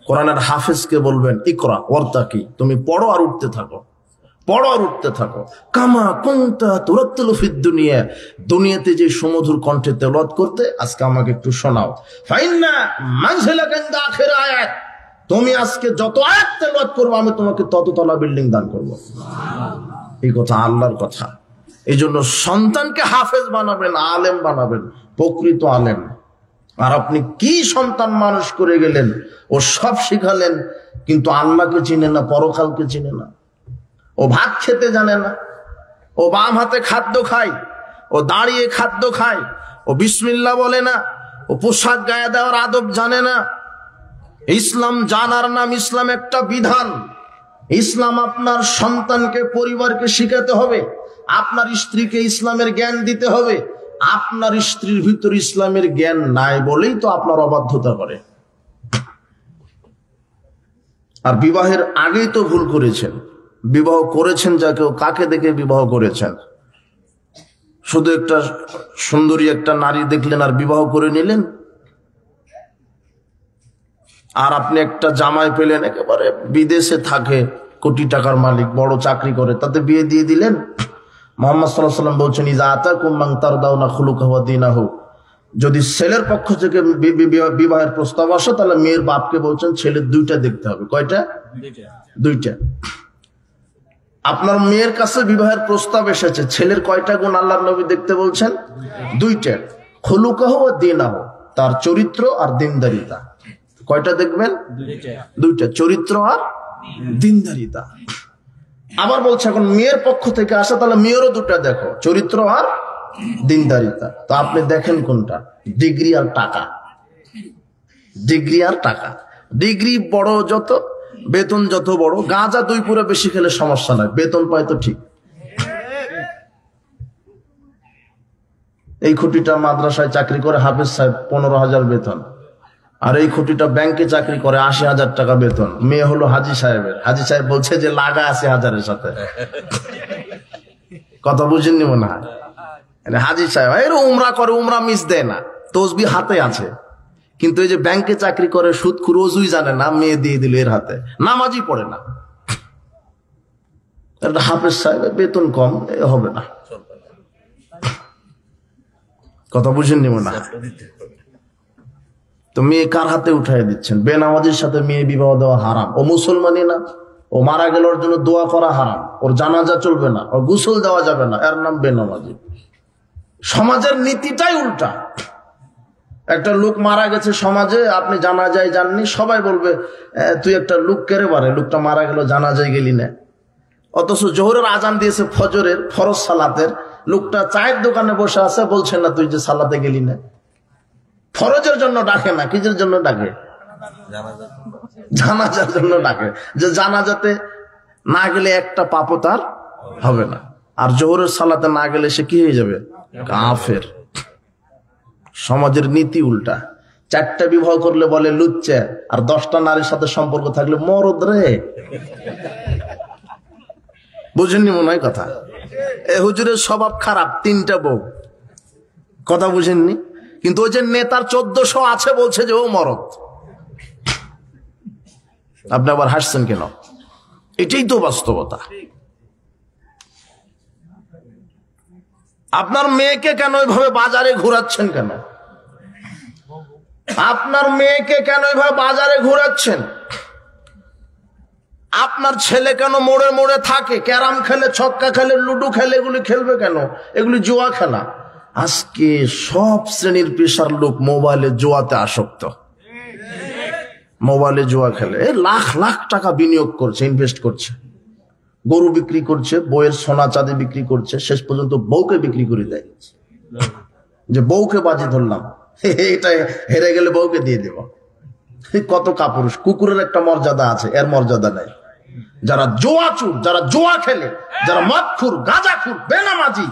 কোরআনের হাফেজকে বলবেন ইকরা ওয়ারতাকি, তুমি পড়ো আর উঠতে থাকো, পড়ো আর উঠতে থাকো। কামা কুনতা তুরাত্তিলু ফিদ দুনিয়া, দুনিয়াতে যে সুমধুর কণ্ঠে তেলাওয়াত করতে, আজকে আমাকে একটু শোনাও। ফাইন্না মানজিলাকা ইনদা আখির আয়াত, তুমি আজকে যত আয়াত তেলাওয়াত করবে আমি তোমাকে তত তলা বিল্ডিং দান করব। এই কথা আল্লাহর কথা। এই জন্য সন্তানকে হাফেজ বানাবেন, আলেম বানাবেন, প্রকৃত আলেম। আর আপনি কি সন্তান মানুষ করে গেলেন, ও সব শিখালেন কিন্তু আল্লাহকে চিনে না, পরকালকে চিনে না। ও ভাত খেতে জানে না, ও বাম হাতে খাদ্য খায়, ও দাঁড়িয়ে খাদ্য খায়, ও বিসমিল্লাহ বলে না, ও পোশাক গায়ে দেওয়ার আদব জানে না। ইসলাম জানার নাম, ইসলাম একটা বিধান। ইসলাম আপনার সন্তানকে, পরিবারকে শিখাতে হবে। আপনার স্ত্রীকে ইসলামের জ্ঞান দিতে হবে। আপনার স্ত্রীর ভিতর ইসলামের জ্ঞান নাই বলেই তো আপনার অবাধ্যতা করে। আর বিবাহের আগেই তো ভুল করেছেন। বিবাহ করেছেন যাকে, কাকে দেখে বিবাহ করেছেন? শুধু একটা সুন্দরী একটা নারী দেখলেন আর বিবাহ করে নিলেন। আর আপনি একটা জামাই পেলেন, একেবারে বিদেশে থাকে, কোটি টাকার মালিক, বড় চাকরি করে, তাতে বিয়ে দিয়ে দিলেন। মুহাম্মদ সাল্লাল্লাহু আলাইহি ওয়াসাল্লাম বলছেন, ইযা আতাকুম মান তারদাউনা খুলুকাহু ওয়া দীনাহু, যদি ছেলের পক্ষ থেকে বিবাহের প্রস্তাব আসে, তাহলে মেয়ের বাপকে বলছেন ছেলের 2টা দেখতে হবে। কয়টা? 2টা। আপনার মেয়ের কাছে বিবাহের প্রস্তাব এসেছে, ছেলের কয়টা গুণ আল্লাহর নবী দেখতে বলছেন? 2টা। খুলুকাহু ওয়া দীনাহু, তার চরিত্র আর দিনদারিতা। কয়টা দেখবেন? 2টা, চরিত্র আর দিনদারিতা। আবার বলছে এখন মেয়ের পক্ষ থেকে আসে, তাহলে মেয়েরও 2টা দেখো, চরিত্র আর দিনদারিতা। তো আপনি দেখেন কোনটা? ডিগ্রি আর টাকা। ডিগ্রি আর টাকা। ডিগ্রি বড় যত, বেতন যত বড়, গাঁজা 2 পুরো বেশি খেলে সমস্যা নাই, বেতন পায় তো ঠিক। এই খুঁটিটা মাদ্রাসায় চাকরি করে হাফেজ সাহেব, 15,000 বেতন। আর এই খুঁটিটা ব্যাংকে চাকরি করে, 80,000 টাকা বেতন। মেয়ে হলো হাজি সাহেবের। হাজি সাহেব বলছে যে লাগা 80,000-এর সাথে। কথা বুঝেননি মনে হয়? হাজি সাহেব এর উমরা করে, উমরা মিস দেয় না, তসবিহ হাতে আছে, কিন্তু এই যে ব্যাংকে চাকরি করে, সুদখোর, ওযুই জানে না, মেয়ে দিয়ে দিল এর হাতে, নামাজই পড়ে না। হাফেজ সাহেবের বেতন কম, হবে না। কথা বুঝেননি মনে হয়? তো মেয়ে কার হাতে উঠাই দিচ্ছেন? বেনামাজির সাথে মেয়ে বিবাহ দেওয়া হারাম। ও মুসলমানই না, ও মারা গেল, ওর জন্য দোয়া করা হারাম, ওর জানাজা চলবে না, ওর গোসল দেওয়া যাবে না, এর নাম বেনামাজি। সমাজের নীতিটাই উল্টা। একটা লোক মারা গেছে সমাজে, আপনি জানাজায় যাননি, সবাই বলবে তুই একটা লোক কেড়ে বারে, লোকটা মারা গেল জানাজায় গেলি না। অথচ জোহরের আজান দিয়েছে, ফজরের ফরজ সালাতের, লোকটা চায়ের দোকানে বসে আছে, বলছে না তুই যে সালাতে গেলি না। ফরজের জন্য ডাকে না, কিসের জন্য ডাকে? জানাজার জন্য ডাকে, যে জানাজাতে না গেলে একটা পাপও তার হবে না। আর জোহরের সালাতে না গেলে সে কি হয়ে যাবে? কাফের। সমাজের নীতি উল্টা। 4টা বিবাহ করলে বলে লুচ্চা, আর 10টা নারীর সাথে সম্পর্ক থাকলে মরদ রে। বুঝেননি মনে হয় কথা? এ হুজুরের স্বভাব খারাপ, 3টা বউ। কথা বুঝেননি? কিন্তু ওই যে নেতার 1400 আছে, বলছে যে ও মরদ। আপনি আবার হাসছেন কেন? এটাই তো বাস্তবতা। আপনার মেয়েকে কেন ওইভাবে বাজারে ঘোরাচ্ছেন কেন? আপনার মেয়েকে কেন এভাবে বাজারে ঘোরাচ্ছেন? আপনার ছেলে কেন মোড়ে মোড়ে থাকে? ক্যারাম খেলে, ছক্কা খেলে, লুডো খেলে, এগুলি খেলবে কেন? এগুলি জুয়া খেলা। আজকে সব শ্রেণীর পেশার লোক মোবাইলে জুয়াতে আসক্ত, মোবাইলে জুয়া খেলে লাখ লাখ টাকা বিনিয়োগ করছে, ইনভেস্ট করছে, গরু বিক্রি করছে, বইয়ের সোনা চাঁদি বিক্রি করছে, শেষ পর্যন্ত বউকে বিক্রি করে দেয় যে বউকে বাজি ধরলাম, এটা হেরে গেলে বউকে দিয়ে দেব। কত কাপুরুষ! কুকুরের একটা মর্যাদা আছে, এর মর্যাদা নাই। যারা জুয়াচুর, যারা জুয়া খেলে, যারা মদখুর, গাঁজাখুর, বেনামাজি,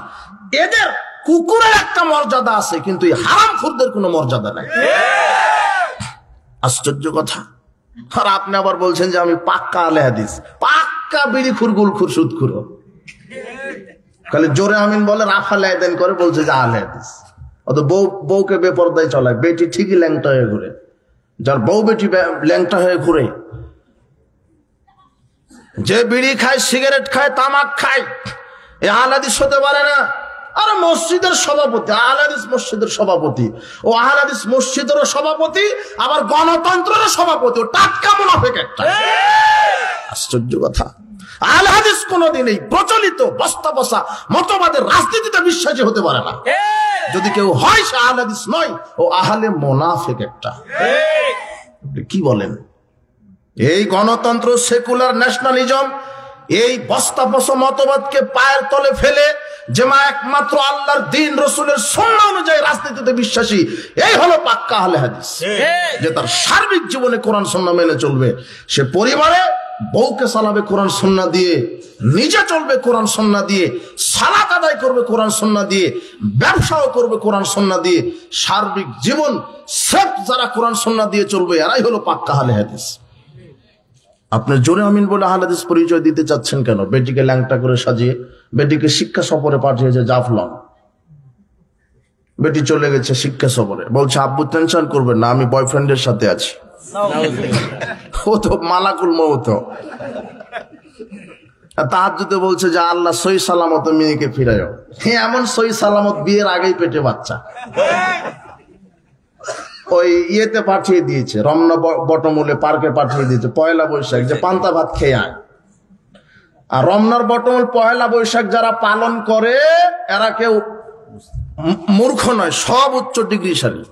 এদের কুকুরের একটা মর্যাদা আছে, কিন্তু এই হারামখোরদের কোনো মর্যাদা নাই। আশ্চর্য কথা। আর আপনি আবার বলছেন যে আমি পাক্কা আলে হাদিস, পাক্কা বিড়িখুর, গুলখুর, সুদখুর। খালি জোরে আমিন বলে, রাফা লেনদেন করে, বলছে যে আলে হাদিস। অত বউকে বেপরদায় চলায়। বেটি ঠিকই ল্যাংটা হয়ে ঘুরে, যার বউ বেটি ল্যাংটা হয়ে ঘুরে, যে বিড়ি খায়, সিগারেট খায়, তামাক খায়, এ আহলে হাদিস হতে পারে না। আরে মসজিদের সভাপতি, আহলে হাদিস মসজিদের সভাপতি, ও আহলে হাদিস মসজিদেরও সভাপতি, আবার গণতন্ত্রের সভাপতি, ও টাটকা মুনাফিক একটা। আশ্চর্য কথা। আহলে হাদিস কোনদিন এই প্রচলিত বস্তা বসা মতবাদের রাজনীতিতে বিশ্বাসী হতে পারে না। যদি কেউ হয়, সে আহলে হাদিস নয়, ও আহলে মুনাফিক একটা। কি বলেন? এই গণতন্ত্র, সেকুলার ন্যাশনালিজম, এই বস্তা বসা মতবাদকে পায়ের তলে ফেলে যে মা একমাত্র আল্লাহর দ্বীন, রসুলের সুন্নাহ অনুযায়ী রাজনীতিতে বিশ্বাসী, এই হলো পাক্কা আহলে হাদিস। যে তার সার্বিক জীবনে কোরআন সুন্নাহ মেনে চলবে। সে পরিবারে বউকে চালাবে কোরআন সুন্নাহ দিয়ে, নিজে চলবে কোরআন সুন্নাহ দিয়ে, সালাত আদায় করবে কোরআন সুন্নাহ দিয়ে, ব্যবসাও করবে কোরআন সুন্নাহ দিয়ে। সার্বিক জীবন সব যারা কোরআন সুন্নাহ দিয়ে চলবে, এরাই হলো পাক্কা আহলে হাদিস। আপনি জোরে আমিন বলে আহলে হাদিস পরিচয় দিতে চাচ্ছেন কেন? বেটিকে ল্যাংটা করে সাজিয়ে, বেটিকে শিক্ষা সফরে পাঠিয়েছে জাফলং, বেটি চলে গেছে শিক্ষা সফরে, বলছে আব্বু টেনশন করবেন না, আমি বয়ফ্রেন্ডের সাথে আছি। ও তো মালাকুল মউত। তাহাজ্জুদে বলছে যে আল্লাহ সহি সালামত মেয়েকে ফিরায়ও। এমন সহি সালামত বিয়ের আগেই পেটে বাচ্চা। ওই ইয়েতে পাঠিয়ে দিয়েছে, রমনা বটমূলে পার্কে পাঠিয়ে দিয়েছে, পয়লা বৈশাখ, যে পান্তা ভাত খেয়ে আয়। আর রমনার বটমূল পয়লা বৈশাখ যারা পালন করে, এরা কেউ মূর্খ নয়, সব উচ্চ ডিগ্রিশালী।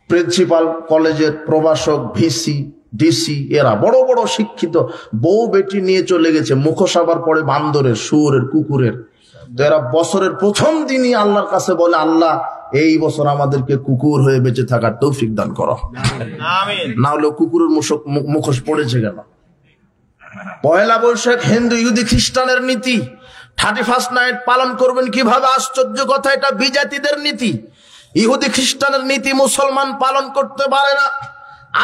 প্রিন্সিপাল কলেজের প্রভাষক, ভিসি, ডিসি, এরা বড় বড় শিক্ষিত। বউ বেটি নিয়ে চলে গেছে, মুখোশ আবার পড়ে বান্দরের, শুয়োরের, কুকুরের। তো এরা বছরের প্রথম দিনই আল্লাহর কাছে বলে, আল্লাহ এই বছর আমাদেরকে কুকুর হয়ে বেঁচে থাকার তৌফিক দান করো। না হলেও কুকুরের মুখোশ পড়েছে কেন? পয়লা বৈশাখ হিন্দু, ইহুদি, খ্রিস্টানের নীতি। 31st নাইট পালন করবেন কিভাবে? আশ্চর্য কথা, এটা বিজাতিদের নীতি। ইহুদি খ্রিস্টানের নীতি মুসলমান পালন করতে পারে না।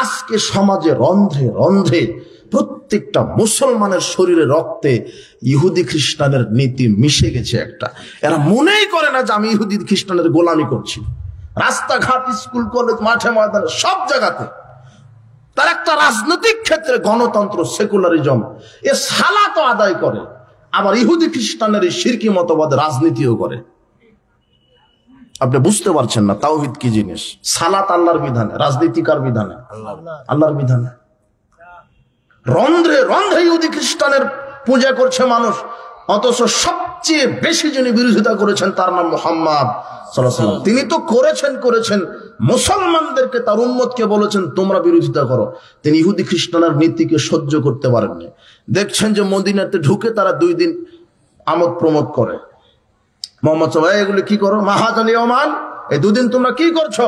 আজকে সমাজে রন্ধ্রে রন্ধ্রে প্রত্যেকটা মুসলমানের শরীরে, রক্তে ইহুদি খ্রিস্টানের নীতি মিশে গেছে একটা। এরা মনেই করে না যে আমি ইহুদি খ্রিস্টানের গোলামি করছি। রাস্তাঘাট, স্কুল, কলেজ, মাঠে ময়দানে, সব জায়গাতে তার একটা রাজনৈতিক ক্ষেত্রে গণতন্ত্র, সেকুলারিজম, এ সালাতও আদায় করে, আবার ইহুদি খ্রিস্টানের এই শিরকি মতবাদ রাজনীতিও করে। আপনি বুঝতে পারছেন না তাওহীদ কি জিনিস। সালাত আল্লাহর বিধানে, রাজনীতি কার বিধানে? আল্লাহর বিধানে। রন্ধ্রে রন্ধ্রে ইহুদি খ্রিস্টানের পূজা করছে মানুষ, অথচ সবচেয়ে বেশি যিনি বিরোধিতা করেছেন তার নাম মুহাম্মদ সাল্লাল্লাহু আলাইহি ওয়াসাল্লাম। তিনি তো করেছেন মুসলমানদেরকে, তার উম্মতকে বলেছেন তোমরা বিরোধিতা করো। তিনি ইহুদি খ্রিস্টানের নীতিকে সহ্য করতে পারেননি। দেখছেন যে মদিনাতে ঢুকে তারা 2 দিন আমোদ প্রমোদ করে। মোহাম্মদ সাল্লাল্লাহু এগুলো কি করো? মাহাজানি ওমান, এই 2 দিন তোমরা কি করছো?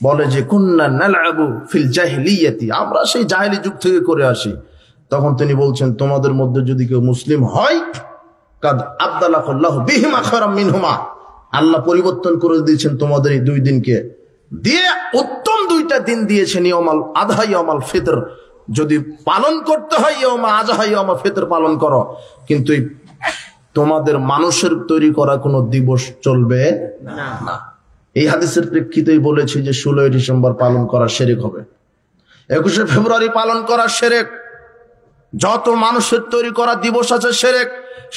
বলে যে কুন্না নালআবু ফিল জাহিলিয়াতি, আমরা সেই জাহেলি যুগ থেকে করে আসি। তখন তিনি বলছেন তোমাদের মধ্যে যদি কেউ মুসলিম হয়, কাদ আবদালাহুল্লাহু বিহিমা খায়রাম মিনহুমা, আল্লাহ পরিবর্তন করে দিয়েছেন তোমাদের এই 2 দিনকে দিয়ে, উত্তম 2টা দিন দিয়েছেন, ইয়াউমাল আযহা, ইয়াউমাল ফিতর। যদি পালন করতে হয় ইয়াউমা আযহা, ইয়াউমা ফিতর পালন করো, কিন্তু তোমাদের মানুষের তৈরি করা কোনো দিবস চলবে না। এই হাদিসের প্রেক্ষিতেই বলেছি যে 16 ডিসেম্বর পালন করা শিরক হবে, 21শে ফেব্রুয়ারি পালন করা শিরক, যত মানুষের তৈরি করা দিবস আছে শিরক,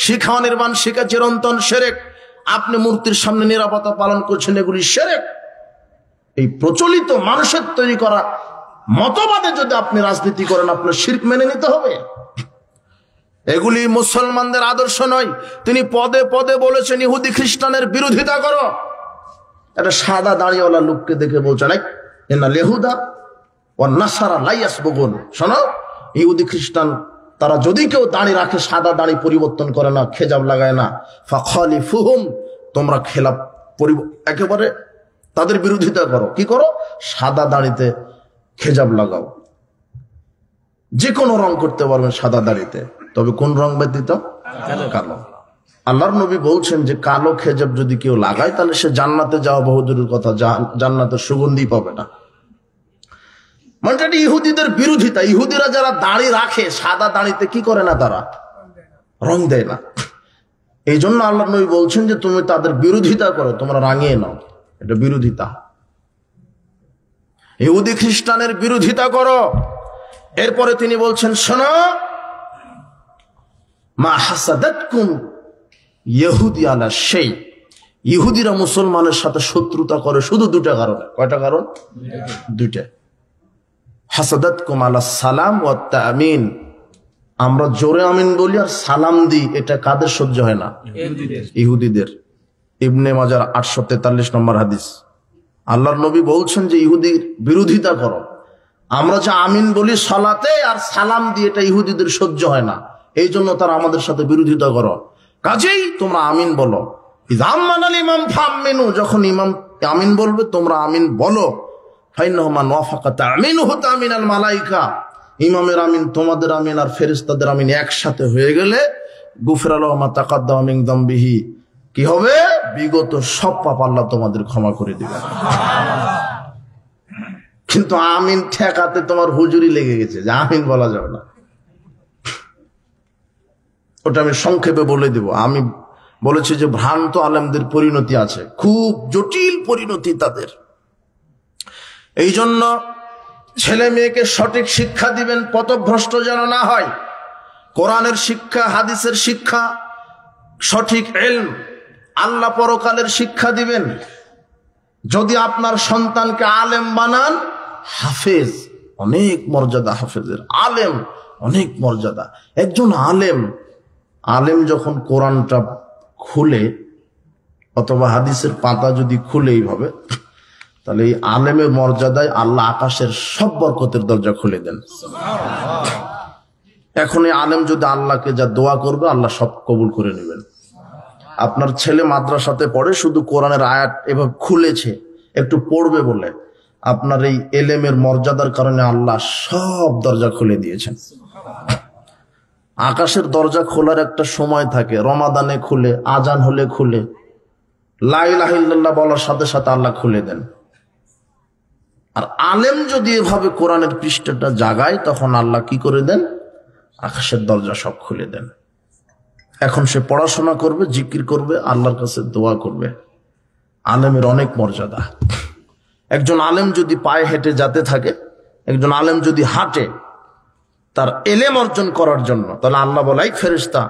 শিখা নির্মাণ, শিখা চিরন্তন শিরক, আপনি মূর্তির সামনে নিরাপত্তা পালন করছেন, এগুলি শিরক। এই প্রচলিত মানুষের তৈরি করা মতবাদে যদি আপনি রাজনীতি করেন, আপনার শিরক মেনে নিতে হবে। এগুলি মুসলমানদের আদর্শ নয়। তিনি পদে পদে বলেছেন ইহুদি খ্রিস্টানের বিরোধিতা করো। একটা সাদা দাড়িওয়ালা লোককে দেখে বলছেন না লেহুদা ও নাসারা লাইয়াস বগুন, শোনো ইহুদি খ্রিস্টান তারা যদি কেউ দাড়ি রাখে, সাদা দাড়ি পরিবর্তন করে না, খেজাব লাগায় না, ফাখালিফুহুম, তোমরা খেলাফ একেবারে তাদের বিরোধিতা করো। কি করো? সাদা দাড়িতে খেজাব লাগাও। যে কোনো রং করতে পারবেন সাদা দাড়িতে, তবে কোন রং ব্যতীত? কালো। আল্লাহর নবী বলছেন যে কালো খেজাব যদি কেউ লাগায় তাহলে সে জান্নাতে যাওয়া বহুদূরের কথা, জান্নাতের সুগন্ধি পাবে না। মানে এটি ইহুদিদের বিরোধিতা। ইহুদিরা যারা দাড়ি রাখে, সাদা দাড়িতে কি করে না, তারা রং দেয় না। এই জন্য আল্লাহর নবী বলছেন যে তুমি তাদের বিরোধিতা করো, তোমরা রাঙিয়ে নাও, এটা বিরোধিতা। ইহুদি খ্রিস্টানের বিরোধিতা করো। এরপরে তিনি বলছেন শোনো, মা হাসাদাতকুম ইহুদি আলা সেই, ইহুদিরা মুসলমানের সাথে শত্রুতা করে শুধু দুটা কারণে। কয়টা কারণ? দুইটা। হাসাদাতকুম আলা সালাম ওয়া তামিন, আমরা জোরে আমিন বলি আর সালাম দিই, এটা কাদের সহ্য হয় না? ইহুদিদের। ইবনে মাজার 843 নম্বর হাদিস। আল্লাহর নবী বলছেন যে ইহুদির বিরোধিতা করো। আমরা যে আমিন বলি সালাতে আর সালাম দিয়ে, এটা ইহুদিদের সহ্য হয় না, এই জন্য তারা আমাদের সাথে বিরোধিতা করো। কাজেই তোমরা আমিন বলো। ইমাম ফামিনু, যখন ইমাম আমিন বলবে তোমরা আমিন বলো। মালাইকা, ইমামের আমিন তোমাদের আমিন আর ফেরেশতাদের আমিন একসাথে হয়ে গেলে গুফিরা লাহু মা তাকাদ্দামা মিন যামবিহি, কি হবে? বিগত সব পাপ আল্লাহ তোমাদের ক্ষমা করে দিবেন। কিন্তু আমিন ঠেকাতে তোমার হুজুরি লেগে গেছে যে আমিন বলা যাবে না। ওটা আমি সংক্ষেপে বলে দেব। আমি বলেছি যে ভ্রান্ত আলেমদের পরিণতি আছে, খুব জটিল পরিণতি তাদের। এই জন্য ছেলে মেয়েকে সঠিক শিক্ষা দিবেন, পথভ্রষ্ট যেন না হয়। কোরআনের শিক্ষা, হাদিসের শিক্ষা, সঠিক ইলম, আল্লাহ পরকালের শিক্ষা দিবেন। যদি আপনার সন্তানকে আলেম বানান, হাফেজ, অনেক মর্যাদা হাফেজের। আলেম অনেক মর্যাদা। একজন আলেম যখন কোরআনটা খুলে অথবা হাদিসের পাতা যদি খুলে এইভাবে, তাহলে এই আলেমের মর্যাদায় আল্লাহ আকাশের সব বরকতের দরজা খুলে দেন। এখন এই আলেম যদি আল্লাহকে যা দোয়া করবে, আল্লাহ সব কবুল করে নেবেন। আপনার ছেলে মাদ্রাসাতে পড়ে, শুধু কোরআনের আয়াত এভাবে খুলেছে একটু পড়বে বলে, আপনার এই এলেমের মর্যাদার কারণে আল্লাহ সব দরজা খুলে দিয়েছেন। আকাশের দরজা খোলার একটা সময় থাকে, রমাদানে খুলে, আজান হলে খুলে, লা ইলাহা ইল্লাল্লাহ বলার সাথে সাথে আল্লাহ খুলে দেন। আর আলেম যদি এভাবে কোরআনের পৃষ্ঠাটা জাগায়, তখন আল্লাহ কি করে দেন? আকাশের দরজা সব খুলে দেন। এখন সে পড়াশোনা করবে, জিকির করবে, আল্লাহর কাছে দোয়া করবে। আলেমের অনেক মর্যাদা। একজন আলেম যদি পায়ে হেঁটে যেতে থাকে, একজন আলেম যদি হাঁটে তার এলেম অর্জন করার জন্য, তাহলে আল্লাহ বলে ফেরেশতা,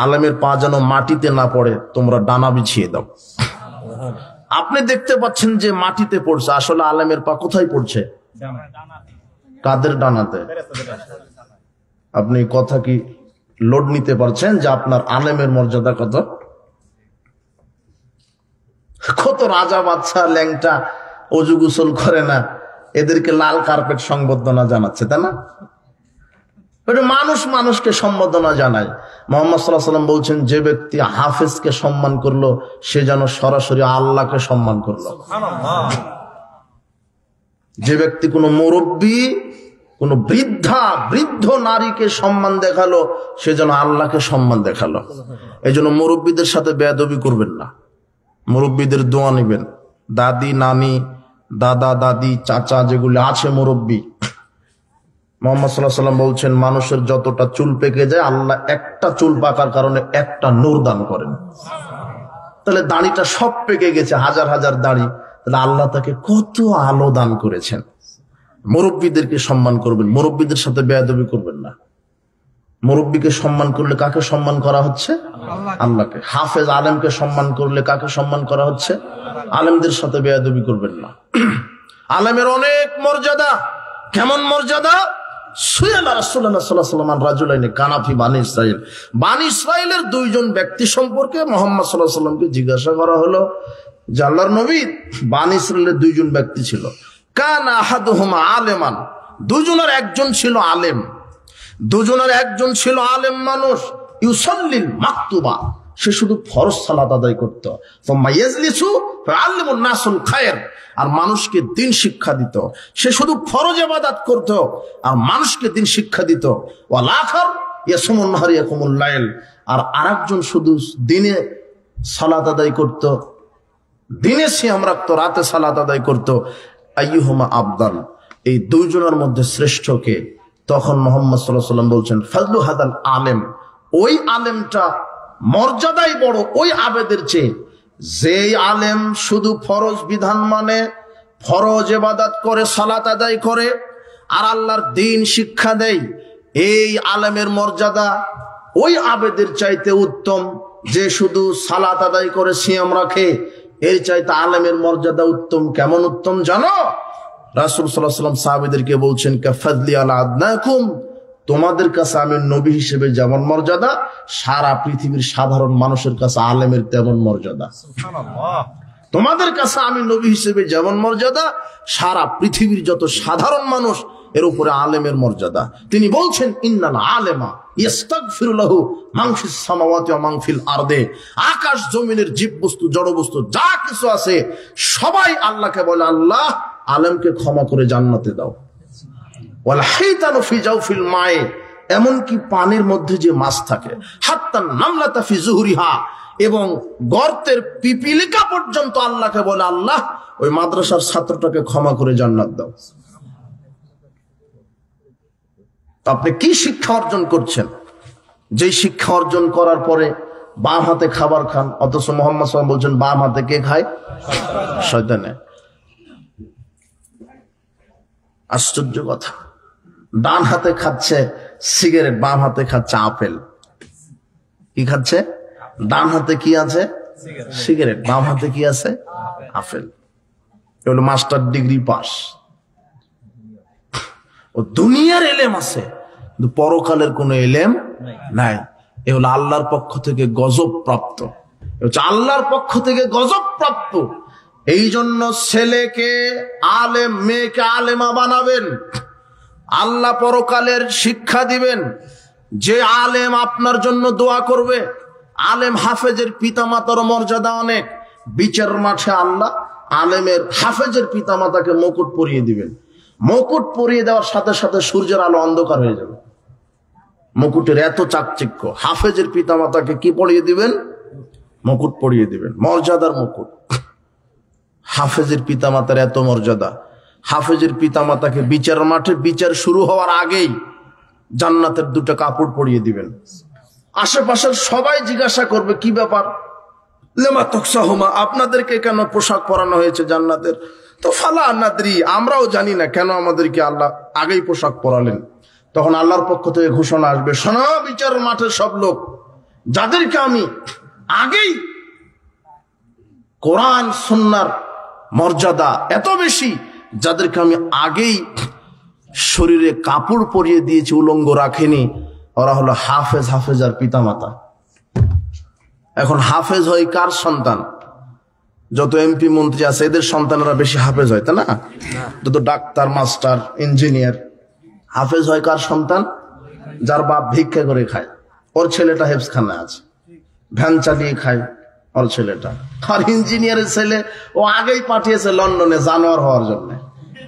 আলেমের পা যেন মাটিতে না পড়ে, তোমরা ডানা বিছিয়ে দাও। আপনি দেখতে পাচ্ছেন যে মাটিতে পড়ছে, আসলে আলেমের পা কোথায় পড়ছে? কাদের ডানাতে? আপনি কথা কি লোড নিতে পারছেন যে আপনার আলেমের মর্যাদা কত? কত রাজা বাদশা ল্যাংটা অজু গোসল করে না, এদেরকে লাল কার্পেট সংবর্ধনা জানাচ্ছে, তাই না? মানুষ মানুষকে সম্বোধনা জানায়। মুহাম্মদ সাল্লাল্লাহু আলাইহি ওয়াসাল্লাম বলছেন, যে ব্যক্তি হাফেজকে সম্মান করলো, সে যেন সরাসরি আল্লাহকে সম্মান করলো। যে ব্যক্তি কোনো মুরব্বী, কোন বৃদ্ধ নারীকে সম্মান দেখালো, সে যেন আল্লাহকে সম্মান দেখালো। এই জন্য মুরব্বীদের সাথে বেয়াদবি করবেন না, মুরব্বীদের দোয়া নেবেন। দাদি, নানি, দাদা, দাদি, চাচা যেগুলো আছে মুরব্বী, মুহাম্মদ সাল্লাল্লাহু আলাইহি ওয়াসাল্লাম বলছেন, মানুষের যতটা চুল পেকে যায়, আল্লাহ একটা চুল পাকার কারণে একটা নূর দান করেন। তাহলে দাড়িটা সব পেকে গেছে, হাজার হাজার দাড়ি, তাহলে আল্লাহ তাকে কত আলো দান করেছেন। মুরব্বীদেরকে সম্মান করবেন, মুরব্বীদের সাথে বেয়াদবি করবেন না। মুরব্বীকে সম্মান করলে কাকে সম্মান করা হচ্ছে? আল্লাহকে। হাফেজ আলেমকে সম্মান করলে কাকে সম্মান করা হচ্ছে? আলেমদের সাথে বেয়াদবি করবেন না। আলেমের অনেক মর্যাদা। কেমন মর্যাদা? সুয়ালা রাসূলুল্লাহ সাল্লাল্লাহু আলাইহি ওয়াসাল্লাম রাজুলাইনি কানা ফি বানি ইসরাইল। বানি ইসরাইলের দুইজন ব্যক্তি সম্পর্কে মুহাম্মদ সাল্লাল্লাহু আলাইহি ওয়াসাল্লামকে জিজ্ঞাসা করা হলো যে আল্লাহর নবী, বানি ইসরাইলের দুইজন ব্যক্তি ছিল। কানা আহাদুহুমা আলেমান, দুজনের একজন ছিল আলেম, দুজনের একজন ছিল আলেম মানুষ। ইউসাল্লিল মাকতুবা, সে শুধু ফরজ সালাত আদায় করত। সুম্মা ইয়াজলিসু ফায়াল্লিমুন নাসুল খায়র, আর মানুষকে দিন শিক্ষা দিত। সে শুধু ফরজ ইবাদত করত আর মানুষকে দিন শিক্ষা দিত। ওয়াল আখার ইয়াসুমুন নাহার ইয়াকুমুল লাইল, আর আরেকজন শুধু দিনে সালাত আদায় করত, দিনে সিয়াম রাখত, রাতে সালাত আদায় করত। আইয়ুহুমা আফদাল, এই দুইজনের মধ্যে শ্রেষ্ঠ কে? তখন মুহাম্মদ সাল্লাল্লাহু আলাইহি ওয়াসাল্লাম বলছেন ফাজলু হাদাল আলেম, ওই আলেমটা মর্যাদাই বড় ওই আবেদের চেয়ে, যেই আলেম শুধু ফরজ বিধান মানে, ফরজ ইবাদত করে, সালাত আদায় করে আর আল্লাহর দ্বীন শিক্ষা দেয়। এই আলেমের মর্যাদা ওই আবেদের চাইতে উত্তম যে শুধু সালাত আদায় করে সিয়াম রাখে। এর চাইতে আলেমের মর্যাদা উত্তম। কেমন উত্তম জানো? রাসূল সাল্লাল্লাহু আলাইহি ওয়াসাল্লাম সাহাবীদেরকে বলছেন কাফাদলি আলা আদনাকুম, তোমাদের কাছে আমি নবী হিসেবে যেমন মর্যাদা, সারা পৃথিবীর সাধারণ মানুষের কাছে আলেমের তেমন মর্যাদা। সুবহানাল্লাহ। তোমাদের কাছে আমি নবী হিসেবে যেমন মর্যাদা, সারা পৃথিবীর যত সাধারণ মানুষ এর উপরে আলেমের মর্যাদা। তিনি বলছেন ইন্নাল আলেমা ইস্তাগফিরু লাহু মান ফিস সামাওয়াতি ওয়া মান ফিল আরদে, আকাশ জমিনের জীব বস্তু জড় বস্তু যা কিছু আছে সবাই আল্লাহকে বলে, আল্লাহ আলেমকে ক্ষমা করে জান্নাতে দাও। ওয়াল হাইতানু ফি জাওফিল মায়ে, এমনকি পানির মধ্যে যে মাছ থাকে, হাত্তা নামলাতা ফি জুহরিহা, এবং গর্তের পিপিলিকা পর্যন্ত আল্লাহকে বলে, আল্লাহ ওই মাদ্রাসার ছাত্রটাকে ক্ষমা করে জান্নাত দাও। আপনি কি শিক্ষা অর্জন করছেন? যে শিক্ষা অর্জন করার পরে বাম হাতে খাবার খান, অথচ মুহাম্মদ সাল্লাল্লাহু আলাইহি ওয়াসাল্লাম বলছেন বাম হাতে কে খায়? শয়তানে। আশ্চর্য কথা। ডান হাতে খাচ্ছে সিগারেট, বাম হাতে খাচ্ছে আপেল। কি খাচ্ছে? ডান হাতে কি আছে? সিগারেট, বাম হাতে কি আছে? আপেল। এগুলো মাস্টার ডিগ্রি পাস। ও দুনিয়ার এলেম আছে, কিন্তু পরকালের কোনো এলেম নাই। এ হলো আল্লাহর পক্ষ থেকে গজব প্রাপ্ত, আল্লাহর পক্ষ থেকে গজব প্রাপ্ত। এই জন্য ছেলেকে আলেম, মেয়েকে আলেমা বানাবেন। আল্লাহ পরকালের শিক্ষা দিবেন। যে আলেম আপনার জন্য দোয়া করবে, আলেম হাফেজের পিতামাতার মর্যাদা অনেক। বিচার মাঠে আল্লাহ আলেমের হাফেজের পিতামাতাকে মুকুট পরিয়ে দিবেন। মুকুট পরিয়ে দেওয়ার সাথে সাথে সূর্যের আলো অন্ধকার হয়ে যাবে। মুকুটের এত চাকচিক্য। হাফেজের পিতামাতাকে কি পরিয়ে দিবেন? মুকুট পরিয়ে দিবেন, মর্যাদার মুকুট। হাফেজের পিতামাতার এত মর্যাদা, হাফেজের পিতামাতাকে বিচার মাঠে বিচার শুরু হওয়ার আগেই জান্নাতের দুটো কাপড় পরিয়ে দিবেন। আশেপাশের সবাই জিজ্ঞাসা করবে কি ব্যাপার, লেমা তকসাহুমা, আপনাদেরকে কেন পোশাক পরানো হয়েছে জান্নাতের? তো ফালা নাদরি, আমরাও জানি না কেন আমাদেরকে আল্লাহ আগেই পোশাক পরালেন। তখন আল্লাহর পক্ষ থেকে ঘোষণা আসবে, শোনো বিচার মাঠের সব লোক, যাদেরকে আমি আগেই, কোরআন সুন্নাহর মর্যাদা এত বেশি, যাদেরকে আমি আগেই শরীরে কাপড় পরিয়ে দিয়েছি, উলঙ্গ রাখেনি, ওরা হলো হাফেজ, হাফেজার পিতামাতা। এখন হাফেজ হয় কার সন্তান? যত এমপি মন্ত্রী আছে এদের সন্তানেরা বেশি হাফেজ হয়, তাই না? যত ডাক্তার, মাস্টার, ইঞ্জিনিয়ার, হাফেজ হয় কার সন্তান? যার বাপ ভিক্ষা করে খায়, ওর ছেলেটা হেফজখানা আছে, ভ্যান চালিয়ে খায় ওর ছেলেটা। আর ইঞ্জিনিয়ারের ছেলে ও আগেই পাঠিয়েছে লন্ডনে জানোয়ার হওয়ার জন্য,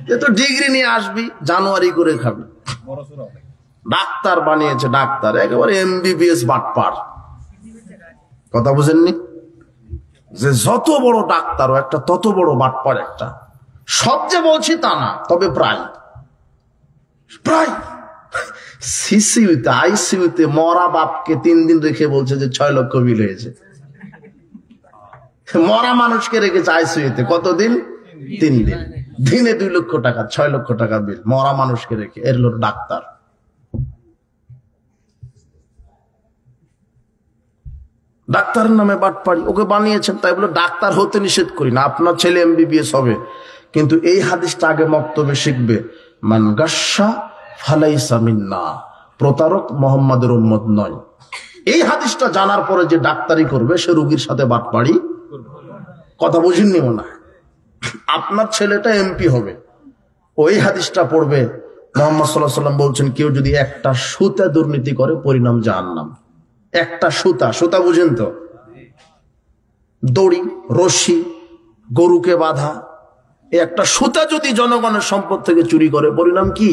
যে তো ডিগ্রি নিয়ে আসবি, জানুয়ারি করে খাবি। ডাক্তার বানিয়েছে, ডাক্তার একেবারে এমবিবিএস বাটপার। কথা বুঝেননি? যে যত বড় ডাক্তার একটা তত বড় বাটপার একটা। সব যে বলছি তা না, তবে প্রায় প্রায় সিসিউতে, আইসিউতে মরা বাপকে 3 দিন রেখে বলছে যে 6 লক্ষ বিল হয়েছে। মরা মানুষকে রেখেছে আইসিউতে কতদিন? 3 দিন। দিনে 2 লক্ষ টাকা, 6 লক্ষ টাকা বিল, মরা মানুষকে রেখে। এর লোক ডাক্তার। ডাক্তারের নামে বাটপাড়ি, ওকে বানিয়েছেন তাই বলে ডাক্তার হতে নিষেধ করি না, আপনার ছেলে MBBS হবে, কিন্তু এই হাদিসটা আগে মক্তবে শিখবে, মান গাশা ফালাইসা মিন্না, প্রতারক মুহাম্মাদের উম্মত নয়। এই হাদিসটা জানার পরে যে ডাক্তারি করবে সে রোগীর সাথে বাটপাড়ি, কথা বুঝিনি মনে হয়। আপনার ছেলেটা MP হবে, ওই হাদিসটা পড়বে, মুহাম্মদ সাল্লাল্লাহু আলাইহি ওয়াসাল্লাম বলছেন কেউ যদি একটা সুতা দুর্নীতি করে পরিণাম জাহান্নাম। একটা সুতা, সুতা বুঝেন তো, দড়ি, রশি, গরুকে বাঁধা, একটা সুতা যদি জনগণের সম্পদ থেকে চুরি করে পরিণাম কি?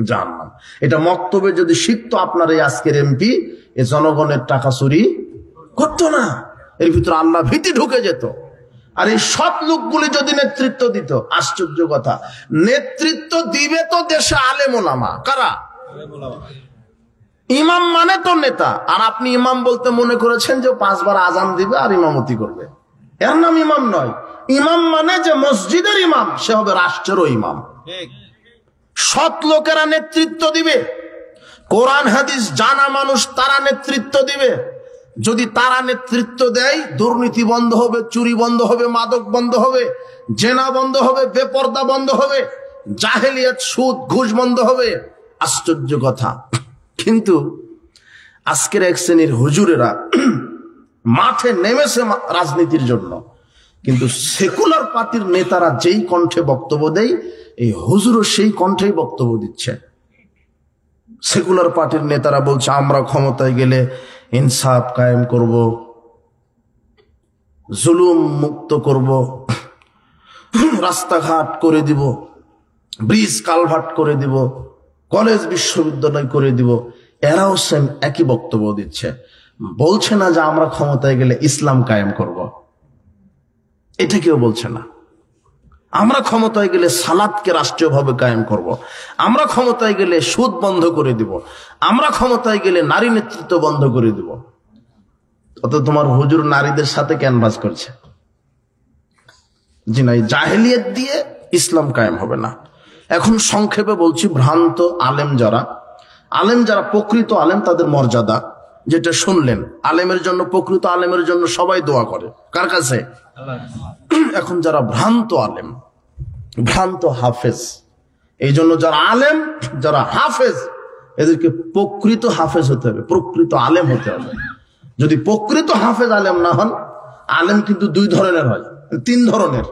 জাহান্নাম। এটা মক্তবে যদি শিখতো আপনার এই আজকের MP, এ জনগণের টাকা চুরি করতো না, এর ভিতরে আল্লাহ ভীতি ঢুকে যেত। আর এই সৎ লোকগুলি যদি নেতৃত্ব দিত, আশ্চর্য কথা, নেতৃত্ব দিবে তো দেশে আলেম ওলামা। কারা? ইমাম মানে তো নেতা। আর আপনি ইমাম বলতে মনে করেছেন যে 5 বার আজান দিবে আর ইমামতি করবে, এর নাম ইমাম নয়। ইমাম মানে যে মসজিদের ইমাম, সে হবে রাষ্ট্রেরও ইমাম। সৎ লোকেরা নেতৃত্ব দিবে, কোরআন হাদিস জানা মানুষ তারা নেতৃত্ব দিবে। যদি তারা নেতৃত্ব দেয়, দুর্নীতি বন্ধ হবে, চুরি বন্ধ হবে, মাদক বন্ধ হবে, জেনা বন্ধ হবে, বেপর্দা বন্ধ হবে, জাহেলিয়াত, সুদ, ঘুষ বন্ধ হবে। আশ্চর্য কথা। কিন্তু আজকের এক শ্রেণীর হুজুরেরা মাঠে নেমেছে রাজনীতির জন্য, কিন্তু সেকুলার পার্টির নেতারা যেই কণ্ঠে বক্তব্য দেয়, এই হুজুরও সেই কণ্ঠেই বক্তব্য দিচ্ছে। সেকুলার পার্টির নেতারা বলছে আমরা ক্ষমতায় গেলে ইনসাফ কায়েম করব, জুলুম মুক্ত করব, রাস্তাঘাট করে দিব, ব্রিজ কালভার্ট করে দিব, কলেজ বিশ্ববিদ্যালয় করে দিব। এরাও সেম একই বক্তব্য দিচ্ছে, বলছে না যে আমরা ক্ষমতায় গেলে ইসলাম কায়েম করব, এটা কেউ বলছে না। আমরা ক্ষমতায় গেলে সালাতকে রাষ্ট্রীয়ভাবে কায়েম করব, আমরা ক্ষমতায় গেলে সুদ বন্ধ করে দিব, আমরা ক্ষমতায় গেলে নারী নেতৃত্ব বন্ধ করে দিব। অত তোমার হুজুর নারীদের সাথে ক্যানভাস করছে। জি না, জাহেলিয়াত দিয়ে ইসলাম কায়েম হবে না। এখন সংক্ষেপে বলছি, ভ্রান্ত আলেম যারা প্রকৃত আলেম, তাদের মর্যাদা যেটা শুনলেন, আলেমের জন্য, প্রকৃত আলেমের জন্য সবাই দোয়া করে, কার কাছে? এখন যারা ভ্রান্ত আলেম, ভ্রান্ত হাফেজ, এই জন্য যারা আলেম, যারা হাফেজ, এদেরকে প্রকৃত হাফেজ হতে হবে, প্রকৃত আলেম হতে হবে। যদি প্রকৃত হাফেজ আলেম না হন, আলেম কিন্তু 2 ধরনের হয়, 3 ধরনের।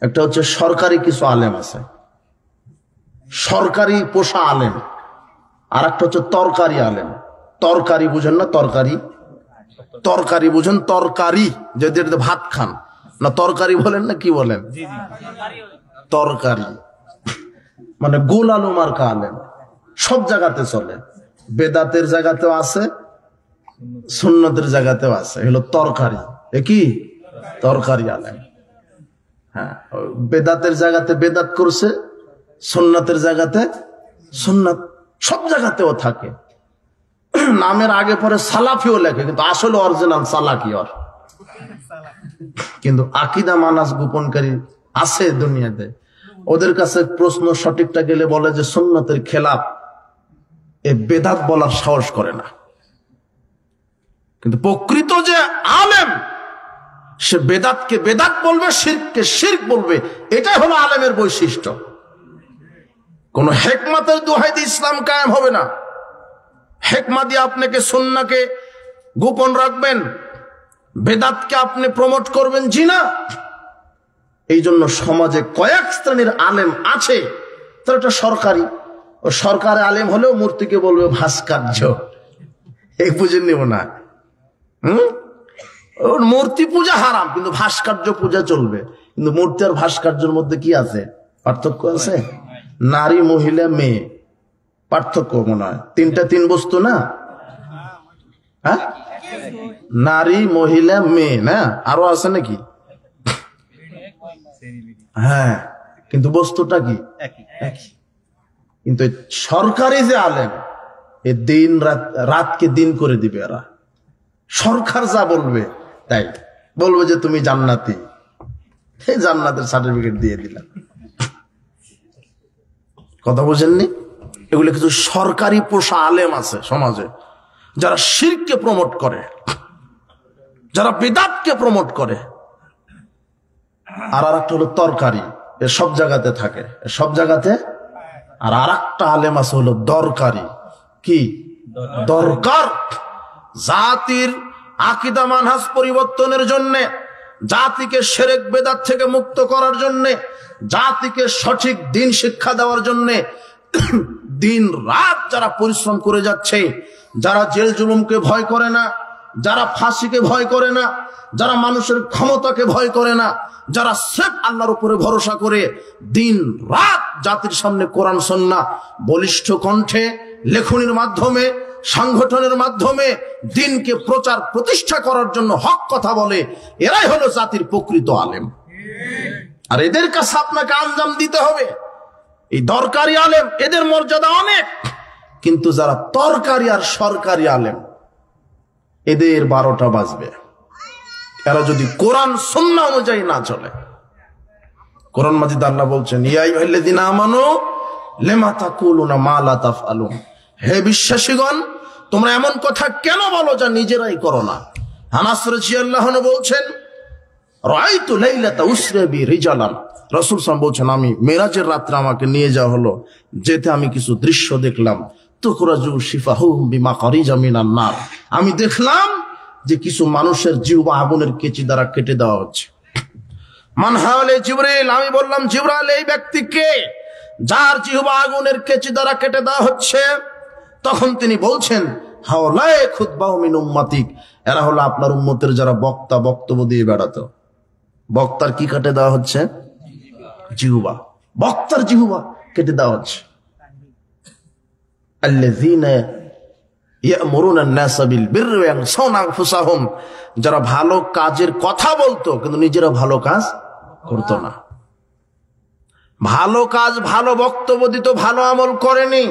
একটা হচ্ছে সরকারি কিছু আলেম আছে, সরকারি পোষা আলেম। আর একটা হচ্ছে তরকারি আলেম। তরকারি বুঝেন না? তরকারি বুঝেন? তরকারি যেটা ভাত খান না, তরকারি বলেন না, কি বলেন? তরকারি মানে গোল আলু মার্কা আলেম, সব জায়গাতে চলে, বেদাতের জায়গাতেও আছে, সুন্নতের জায়গাতেও আছে, হলো তরকারি। এ কি? তরকারি আলেম। হ্যাঁ, বেদাতের জায়গাতে বেদাত করছে, সুন্নতের জায়গাতে সুন্নাত, সব জায়গাতেও থাকে। নামের আগে পরে সালাফিও লেখে, কিন্তু আসলে অরিজিনাল সালাকিয়র। কিন্তু আকীদা মানাজ গোপনকারী আছে দুনিয়াতে, ওদের কাছে প্রশ্ন সঠিকটা গেলে বলে যে সুন্নতের খেলাফ, এ বেদাত বলার সাহস করে না। কিন্তু প্রকৃত যে আলেম, সে বেদাতকে বেদাত বলবে, শিরককে শিরক বলবে। এটাই হলো আলেমের বৈশিষ্ট্য। কোন হেকমতের দোহাই দিয়ে ইসলাম কায়েম হবে না। হেকমত দিয়ে আপনাকে সুন্নাহকে গোপন রাখবেন, বেদাতকে আপনি প্রমোট করবেন, জি না। এই জন্য সমাজে কয়েক শ্রেণীর আলেম আছে, তার একটা সরকারি, ও সরকারি আলেম হলেও মূর্তিকে বলবে ভাস্কর্য, এই বুঝেন নিব না। মূর্তি পূজা হারাম, কিন্তু ভাস্কর্য পূজা চলবে। কিন্তু মূর্তি আর ভাস্কর্যের মধ্যে কি আছে? পার্থক্য আছে? নারী, মহিলা, মেয়ে, পার্থক্য মনে হয় 3 বস্তু না? হ্যাঁ, নারী, মহিলা, মেয়ে, না আরো আছে নাকি? হ্যাঁ, কিন্তু বস্তুটা কি? একই। কিন্তু সরকারি যে আলেম, এ দিন রাতকে দিন করে দিবে। এরা সরকার যা বলবে তাই বলবে যে তুমি জান্নাতি, এই জান্নাতের সার্টিফিকেট দিয়ে দিলাম। কথা বুঝেননি? এগুলো কিছু সরকারি পোষা আলেম আছে সমাজে। যারা শিরককে প্রমোট করে, যারা বিদআতকে প্রমোট করে। আর আরেকটা হলো তরকারি, এ সব জায়গাতে থাকে, সব জায়গাতে। আর আরেকটা আলেম আছে হলো দরকারি। কি দরকার? জাতির আকীদা মানহাজ পরিবর্তনের জন্য, জাতিকে শিরক বিদআত থেকে মুক্ত করার জন্য, জাতিকে সঠিক দিন শিক্ষা দেওয়ার জন্য দিন রাত যারা পরিশ্রম করে যাচ্ছে, যারা জেল জুলুমকে ভয় করে না, যারা ফাঁসিকে ভয় করে না, যারা মানুষের ক্ষমতাকে ভয় করে না, যারা সির্ফ আল্লাহর উপরে ভরসা করে দিন রাত জাতির সামনে কোরআন সুন্নাহ বলিষ্ঠ কণ্ঠে, লেখনীর মাধ্যমে, সংগঠনের মাধ্যমে দিনকে প্রচার প্রতিষ্ঠা করার জন্য হক কথা বলে, এরাই হলো জাতির প্রকৃত আলেম। আর এদের কাছে আপনাকে আঞ্জাম দিতে হবে। এই দরকারি আলেম, এদের মর্যাদা অনেক, কিন্তু যারা তরকারি আর সরকারি আলেম, এদের 12টা বাজবে। এরা যদি কোরআন সুন্নাহ অনুযায়ী না চলে। কোরআন মাজিদ আল্লাহ বলছেন, ইয়া আইয়ুহাল্লাযীনা আমানু লিমা তাকুলুনা মা লা তাফআলুন, হে বিশ্বাসীগণ, তোমরা এমন কথা কেন বলো যা নিজেরাই করো না। আনাস রাদিয়াল্লাহু আনহু বলছেন, রাআইতু লাইলাতা উসরা বি রিজালান, রাসূল সাল্লাল্লাহু আলাইহি ওয়াসাল্লাম বলছেন, আমি মেরাজের রাতে আমাকে নিয়ে যাওয়া হলো, যেতে আমি কিছু দৃশ্য দেখলাম। তুখরাজু শিফাহুম বিমাকারিজা মিনান নার, আমি দেখলাম যে কিছু মানুষের জিহ্বা আগুনের কেচি দ্বারা কেটে দেওয়া হচ্ছে। মান হাওলে জিবরিল, আমি বললাম জিবরাইল, এই ব্যক্তি কে যার জিহ্বা আগুনের কেচি দ্বারা কেটে দেওয়া হচ্ছে? তখন তিনি বলছেন, হাওলায়ে খুতবাহু মিন উম্মাতিক, এরা হলো আপনার উম্মতের যারা বক্তা, বক্তব্য দিয়ে বেড়াতো। বক্তার কি কেটে দেওয়া হচ্ছে? জিহ্বা। বক্তার জিহ্বা কেটে দেওয়া হচ্ছে। আল্লাযীনা ইয়ামুরুনা আন-নাসা বিল বিররি ওয়া ইয়ানসাউনা আনফুসাহুম, যারা ভালো কাজের কথা বলতো কিন্তু নিজেরা ভালো কাজ করতো না। ভালো কাজ, ভালো বক্তব্য দিত, ভালো আমল করেনি।